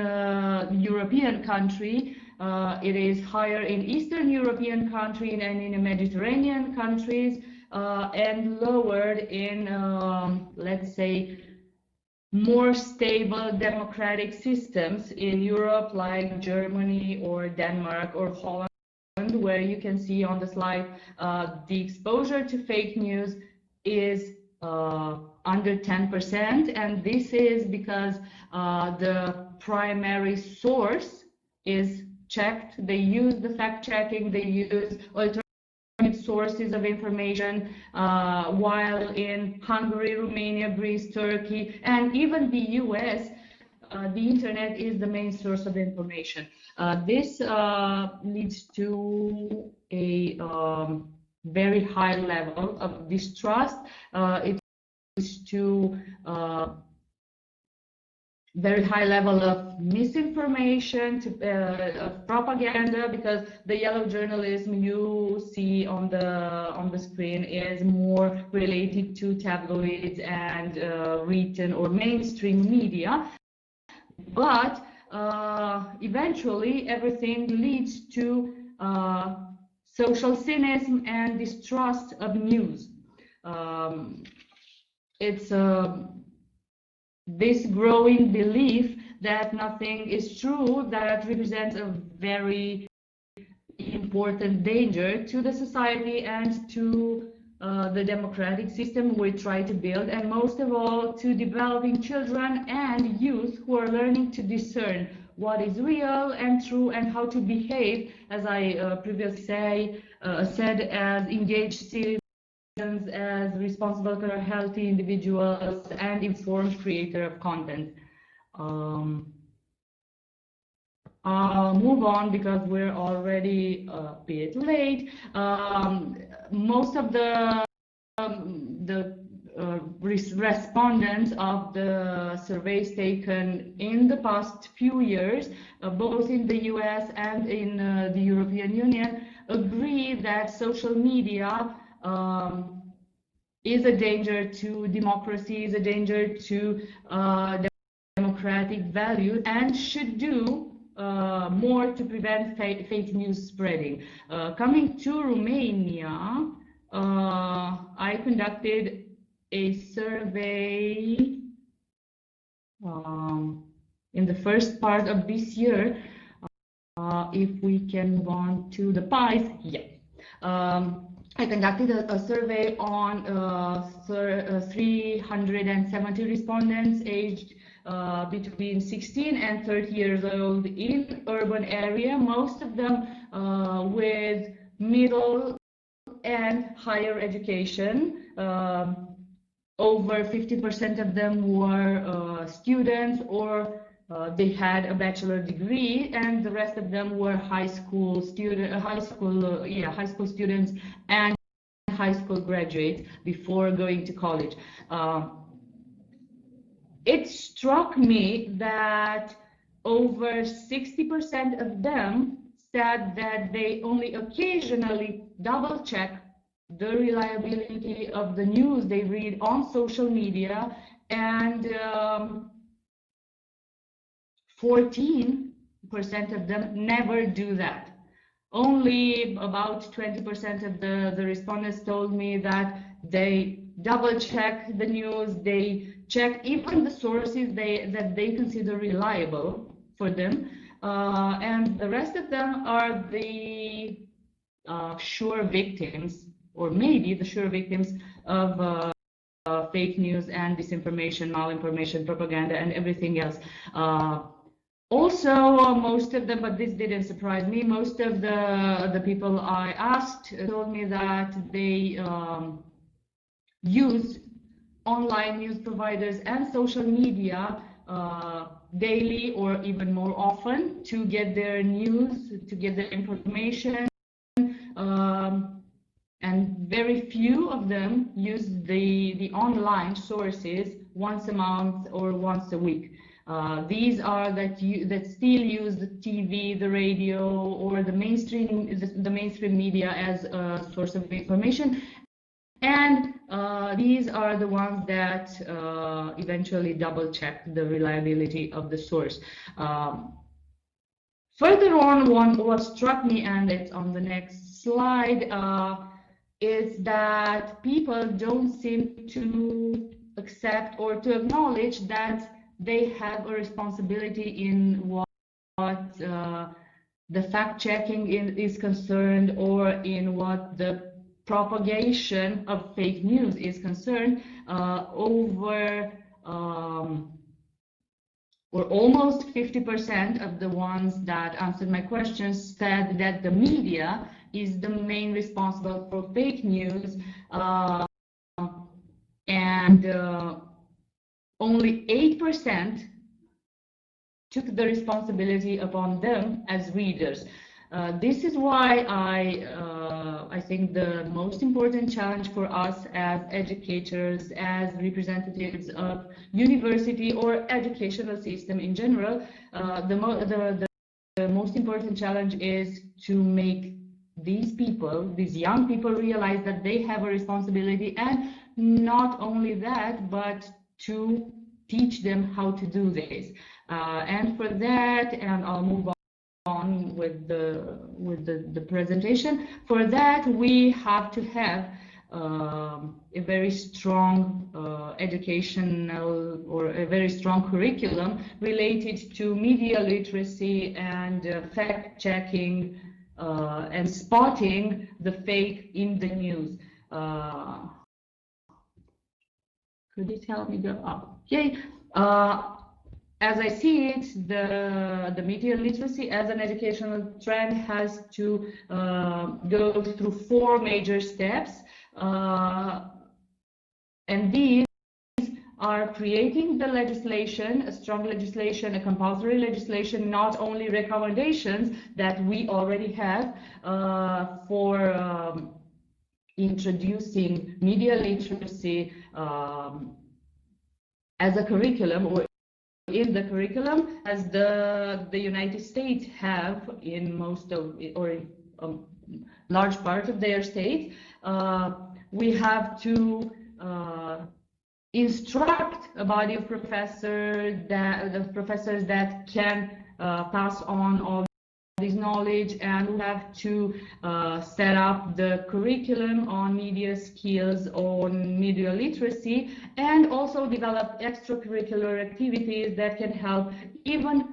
European country. It is higher in Eastern European countries and in the Mediterranean countries, and lowered in, let's say, more stable democratic systems in Europe, like Germany or Denmark or Holland, where you can see on the slide the exposure to fake news is under 10%, and this is because the primary source is checked. They use the fact checking, they use alternative sources of information, while in Hungary, Romania, Greece, Turkey, and even the US, the internet is the main source of information. This leads to a very high level of distrust. It leads to very high level of misinformation, of propaganda, because the yellow journalism you see on the screen is more related to tabloids and written or mainstream media. But eventually everything leads to social cynicism and distrust of news. It's this growing belief that nothing is true that represents a very important danger to the society and to the democratic system we try to build, and most of all to developing children and youth who are learning to discern what is real and true and how to behave, as I previously said, as engaged citizens, as responsible, healthy individuals, and informed creator of content. I'll move on because we're already a bit late. Most of the respondents of the surveys taken in the past few years, both in the US and in the European Union, agree that social media is a danger to democracy, is a danger to democratic value, and should do more to prevent fake news spreading. Coming to Romania, I conducted a survey in the first part of this year. If we can move on to the pies, yeah. I conducted a survey on 370 respondents aged between 16 and 30 years old in urban area, most of them with middle and higher education. Over 50% of them were students, or they had a bachelor degree, and the rest of them were high school students and high school graduates before going to college. It struck me that over 60% of them said that they only occasionally double check the reliability of the news they read on social media, and 14% of them never do that. Only about 20% of the respondents told me that they double check the news, they check even the sources that they consider reliable for them, and the rest of them are the sure victims, or maybe the sure victims of fake news and disinformation, malinformation, propaganda, and everything else. Also, most of them, but this didn't surprise me, most of the people I asked told me that they use online news providers and social media daily or even more often to get their news, to get their information, and very few of them use the online sources once a month or once a week. These are that still use the TV, the radio, or the mainstream media as a source of information, and these are the ones that eventually double check the reliability of the source. Further on, what struck me, and it's on the next slide, is that people don't seem to accept or to acknowledge that they have a responsibility in what the fact-checking is concerned, or in what the propagation of fake news is concerned. Over or almost 50% of the ones that answered my questions said that the media is the main responsible for fake news, and only 8% took the responsibility upon them as readers. This is why I think the most important challenge for us as educators, as representatives of university or educational system in general, the most important challenge is to make these people, these young people, realize that they have a responsibility, and not only that, but to teach them how to do this. And for that, and I'll move on with the presentation. For that, we have to have a very strong educational, or a very strong curriculum related to media literacy and fact-checking and spotting the fake in the news. Could you tell me the okay? As I see it, the media literacy as an educational trend has to go through 4 major steps, and these are creating the legislation, a strong legislation, a compulsory legislation, not only recommendations that we already have for introducing media literacy as a curriculum, or in the curriculum, as the United States have in most of, or in large part of their states. We have to instruct a body of professors that can pass on all this knowledge, and we have to set up the curriculum on media skills, on media literacy, and also develop extracurricular activities that can help even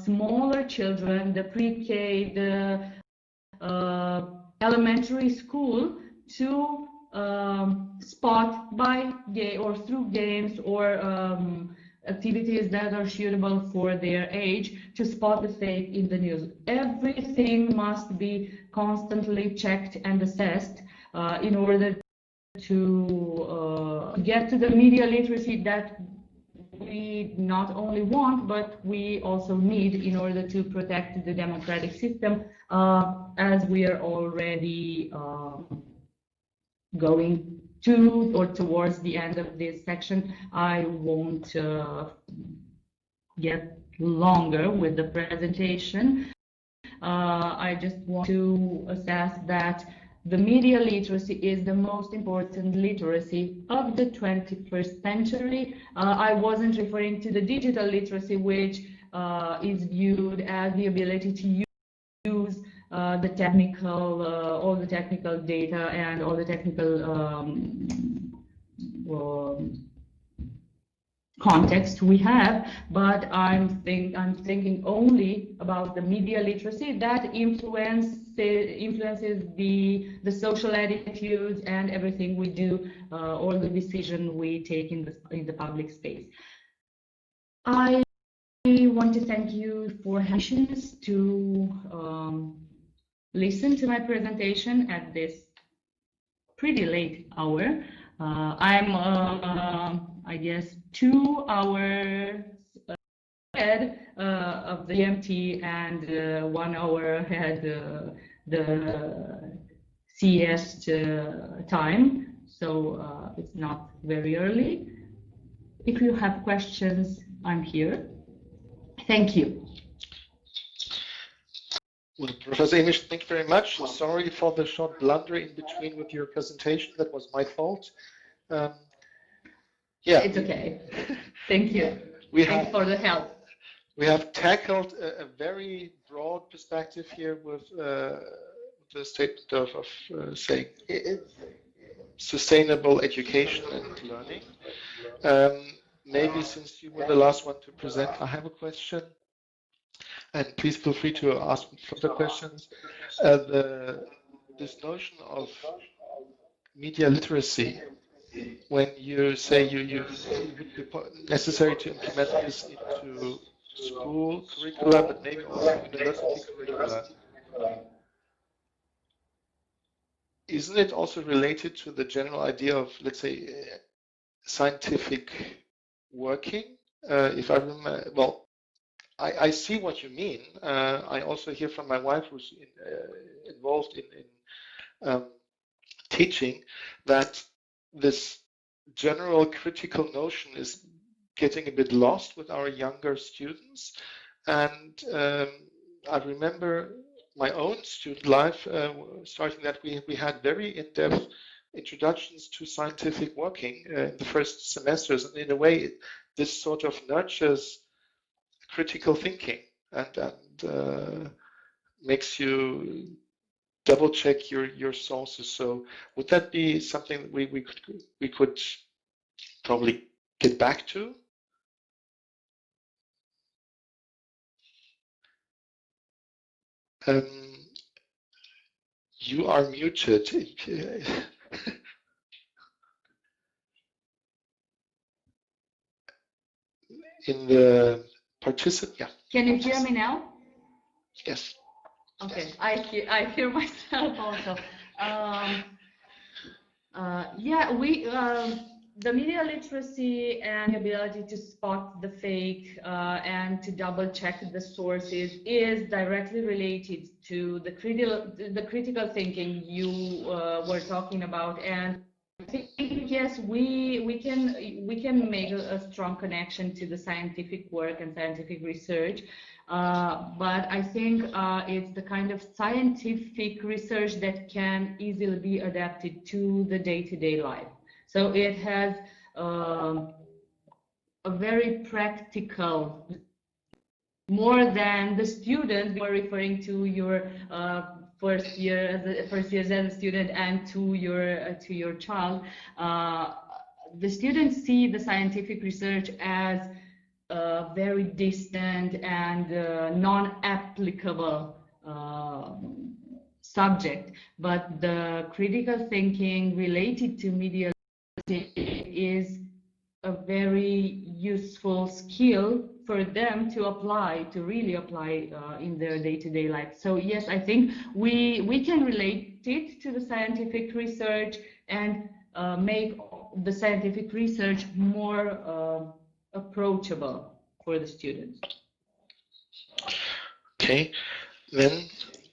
smaller children, the pre-K, the elementary school, to spot by or through games or activities that are suitable for their age, to spot the fake in the news. Everything must be constantly checked and assessed in order to get to the media literacy that we not only want, but we also need in order to protect the democratic system, as we are already going to or towards the end of this section. I won't get longer with the presentation. I just want to assess that the media literacy is the most important literacy of the 21st century. I wasn't referring to the digital literacy, which is viewed as the ability to use the technical, all the technical data and all the technical context we have, but I'm thinking only about the media literacy that influences the social attitudes and everything we do, all the decision we take in the public space. I want to thank you for having us to listen to my presentation at this pretty late hour. I'm, I guess, 2 hours ahead of the GMT and 1 hour ahead the CES time, so it's not very early. If you have questions, I'm here. Thank you. Well, Professor Amish, thank you very much. Sorry for the short blunder in between with your presentation. That was my fault. Yeah, it's okay. Thank you. Thanks for the help. We have tackled a very broad perspective here with the statement of saying sustainable education and learning. Maybe since you were the last one to present, I have a question. And please feel free to ask further questions. This notion of media literacy, when you say it would be necessary to implement this into school curricula, but maybe also university curricula, isn't it also related to the general idea of, let's say, scientific working? If I remember, well, I see what you mean. I also hear from my wife, who's involved in teaching, that this general critical notion is getting a bit lost with our younger students. And I remember my own student life, starting that we had very in-depth introductions to scientific working in the first semesters. And in a way, this sort of nurtures critical thinking and makes you double check your sources. So would that be something that we could probably get back to? You are muted. In the participant, yeah. Can you hear me now? Yes. Okay, I hear myself also. Yeah, the media literacy and the ability to spot the fake and to double check the sources is directly related to the critical thinking you were talking about. And I think, yes, we can make a strong connection to the scientific work and scientific research, but I think it's the kind of scientific research that can easily be adapted to the day-to-day life. So it has a very practical, more than the students were referring to your first years as a student and to your child. The students see the scientific research as very distant and non-applicable subject, but the critical thinking related to media is a very useful skill for them to really apply in their day-to-day life. So yes, I think we can relate it to the scientific research and make the scientific research more approachable for the students. Okay, then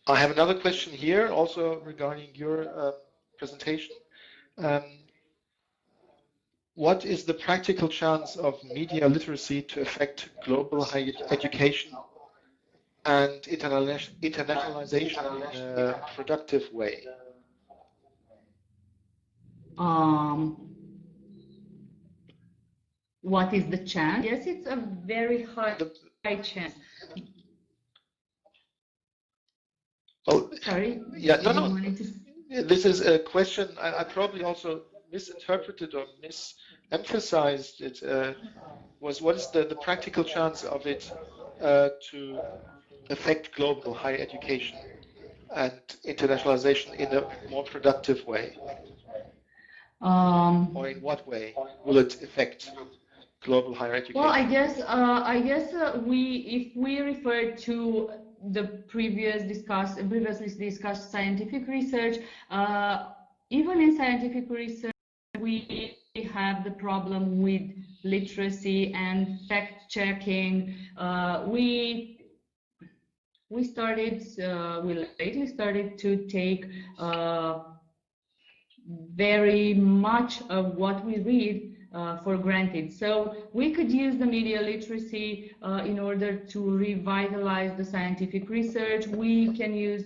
I have another question here also regarding your presentation. What is the practical chance of media literacy to affect global higher education and internationalization in a productive way? What is the chance? Yes, it's a very high chance. Oh, sorry. Yeah, no. This is a question I probably also misinterpreted or emphasized it was what is the practical chance of it to affect global higher education and internationalization in a more productive way? Or in what way will it affect global higher education? Well, I guess if we refer to the previously discussed scientific research, even in scientific research, we have the problem with literacy and fact checking. We lately started to take very much of what we read for granted. So we could use the media literacy in order to revitalize the scientific research. We can use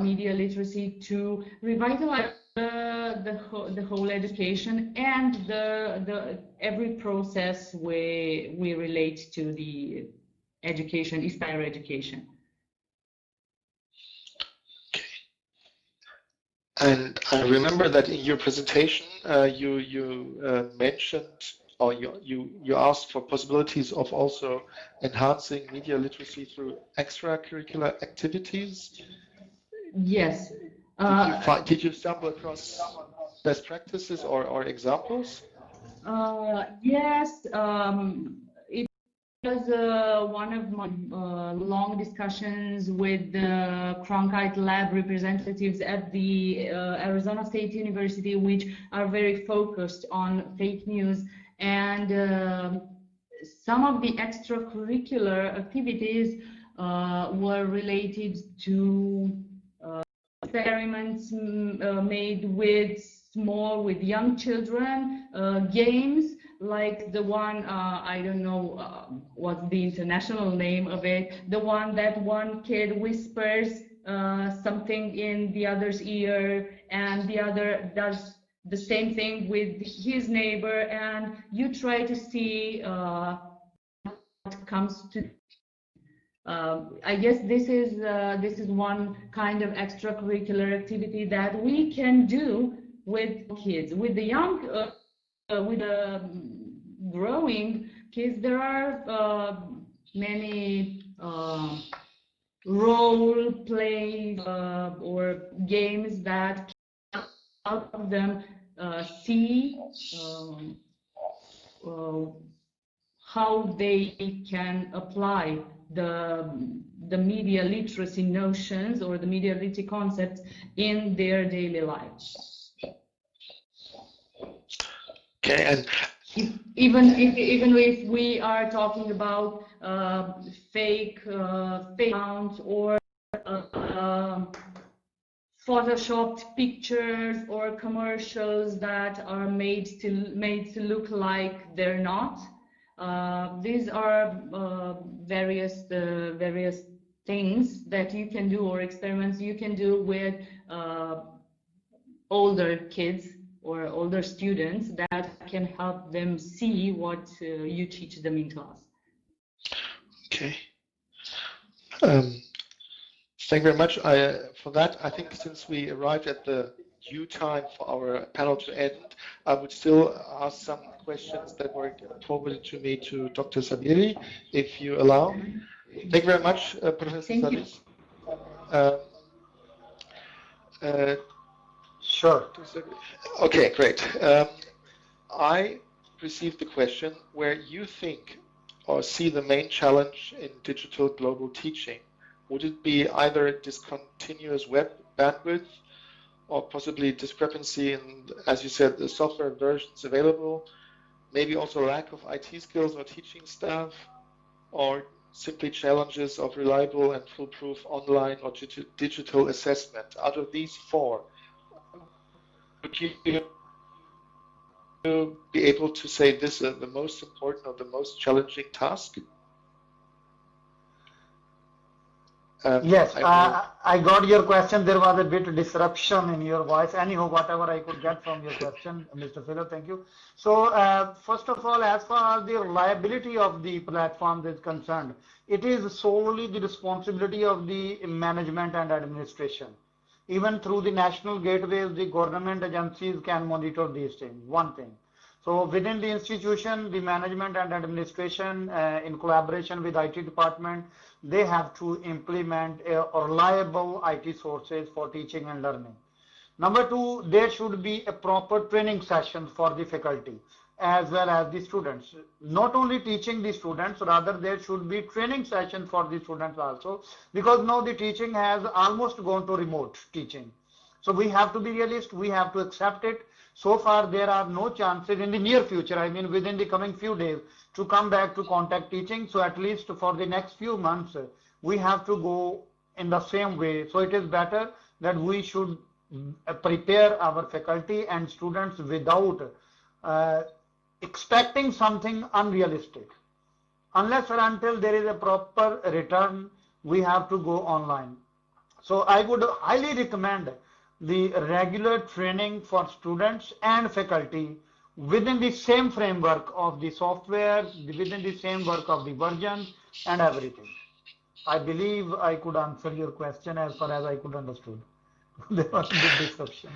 media literacy to revitalize the whole education and the every process we relate to the education, is higher education. And I remember that in your presentation, you mentioned, or you asked for possibilities of also enhancing media literacy through extracurricular activities. Yes. Did you stumble across best practices or examples? Yes. It was one of my long discussions with the Cronkite Lab representatives at the Arizona State University, which are very focused on fake news. And some of the extracurricular activities were related to experiments made with young children, games like the one, I don't know what's the international name of it, the one that one kid whispers something in the other's ear and the other does the same thing with his neighbor, and you try to see what comes to. I guess this is one kind of extracurricular activity that we can do with kids, with the young. With the growing kids, there are many role plays or games that can help them see how they can apply the media literacy notions or the media literacy concepts in their daily lives. Okay, and even if we are talking about fake accounts or photoshopped pictures or commercials that are made to look like they're not, these are various things that you can do, or experiments you can do with older kids or older students that can help them see what you teach them in class. Okay. Thank you very much for that. I think since we arrived at the due time for our panel to end, I would still ask some questions that were forwarded to me to Dr. Sabiri, if you allow. Thank you very much, Professor Salis. Sure. Okay, great. I received the question where you think or see the main challenge in digital global teaching. Would it be either discontinuous web bandwidth or possibly discrepancy in, as you said, the software versions available, maybe also lack of IT skills or teaching staff, or simply challenges of reliable and foolproof online or digital assessment? Out of these four, would you be able to say this is the most important or the most challenging task? Yes, I got your question. There was a bit of disruption in your voice. Anyhow, whatever I could get from your question, Mr. Philipp, thank you. So, first of all, as far as the reliability of the platform is concerned, it is solely the responsibility of the management and administration. Even through the national gateways, the government agencies can monitor these things, one thing. So within the institution, the management and administration, in collaboration with IT department, they have to implement reliable IT sources for teaching and learning. Number two, there should be a proper training session for the faculty as well as the students. Not only teaching the students, rather there should be training session for the students also, because now the teaching has almost gone to remote teaching. So we have to be realist, we have to accept it. So far there are no chances in the near future, I mean within the coming few days, to come back to contact teaching. So at least for the next few months, we have to go in the same way. So it is better that we should prepare our faculty and students without expecting something unrealistic. Unless or until there is a proper return, we have to go online. So I would highly recommend the regular training for students and faculty within the same framework of the software, within the same work of the versions and everything. I believe I could answer your question as far as I could understood. There was a big disruption.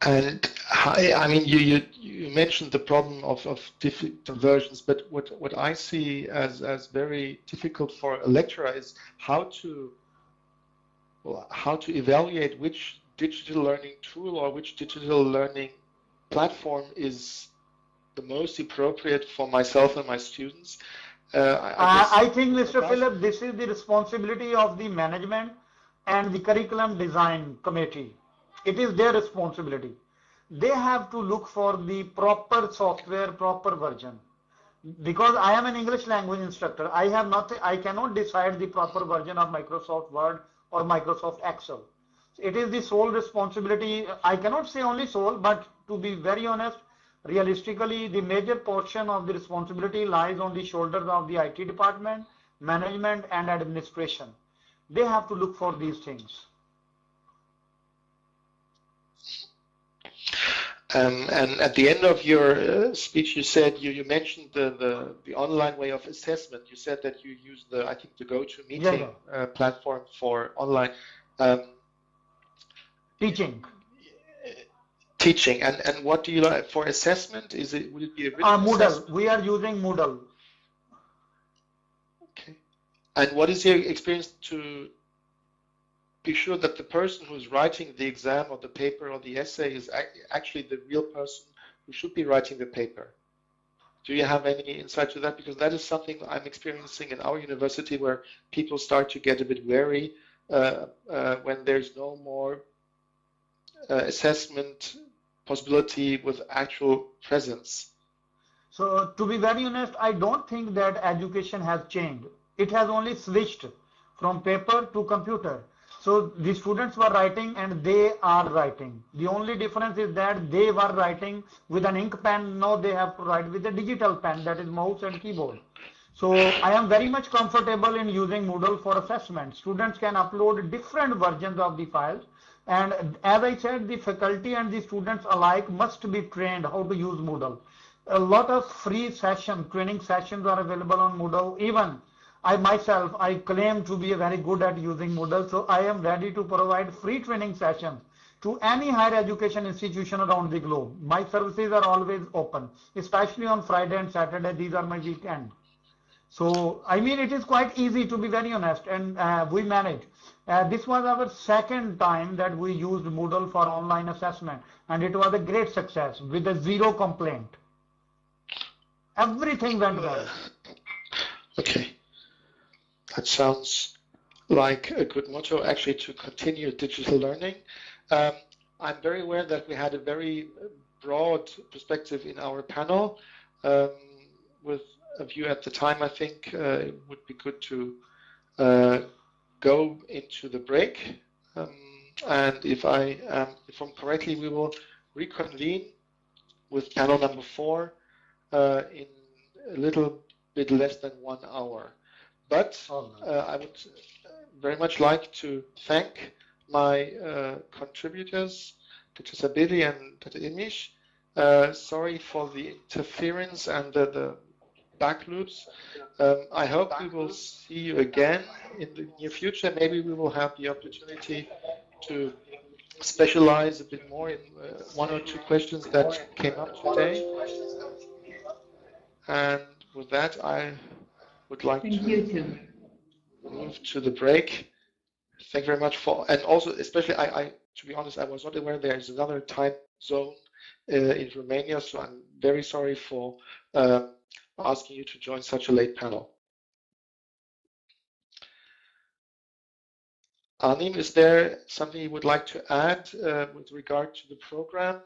And I mean, you mentioned the problem of different versions, but what I see as very difficult for a lecturer is how to evaluate which digital learning tool or which digital learning platform is the most appropriate for myself and my students. I think, Mr. Philipp, this is the responsibility of the management and the curriculum design committee. It is their responsibility. They have to look for the proper software, proper version. Because I am an English language instructor, I cannot decide the proper version of Microsoft Word or Microsoft Excel. It is the sole responsibility. I cannot say only sole, but to be very honest, realistically, the major portion of the responsibility lies on the shoulders of the IT department, management, and administration. They have to look for these things. And at the end of your speech, you said you mentioned the online way of assessment. You said that you use the GoToMeeting platform for online teaching. And what do you like for assessment? Would it be a written Moodle? Assessment? We are using Moodle. Okay. And what is your experience to be sure that the person who's writing the exam or the paper or the essay is actually the real person who should be writing the paper? Do you have any insight to that? Because that is something I'm experiencing in our university, where people start to get a bit wary when there's no more assessment possibility with actual presence. So to be very honest, I don't think that education has changed. It has only switched from paper to computer. So the students were writing and they are writing. The only difference is that they were writing with an ink pen. Now they have to write with a digital pen, that is mouse and keyboard. So I am very much comfortable in using Moodle for assessment. Students can upload different versions of the files. And as I said, the faculty and the students alike must be trained how to use Moodle. A lot of free training sessions are available on Moodle. Even I myself, I claim to be very good at using Moodle, so I am ready to provide free training sessions to any higher education institution around the globe. My services are always open, especially on Friday and Saturday. These are my weekend. So, I mean, it is quite easy, to be very honest, and we manage. This was our second time that we used Moodle for online assessment, and it was a great success with a zero complaint. Everything went well. Okay. That sounds like a good motto, actually, to continue digital learning. I'm very aware that we had a very broad perspective in our panel. With a view at the time, I think it would be good to go into the break. And if I'm correctly, we will reconvene with panel number 4 in a little bit less than 1 hour. But I would very much like to thank my contributors, Dr. Sabiri and Dr. Irimies. Sorry for the interference and the back loops. I hope we will see you again in the near future. Maybe we will have the opportunity to specialize a bit more in one or two questions that came up today. And with that, I would like to move to the break. Thank you very much for, and also especially to be honest, I was not aware there is another time zone in Romania, so I'm very sorry for asking you to join such a late panel. Arnim, is there something you would like to add with regard to the program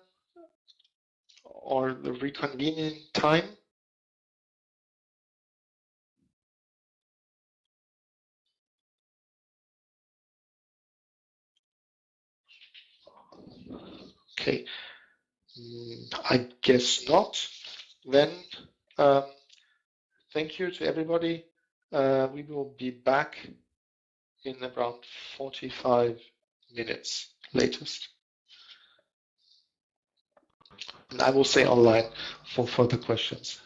or the reconvening time? Okay, I guess not. Then thank you to everybody. We will be back in around 45 minutes latest. And I will stay online for further questions.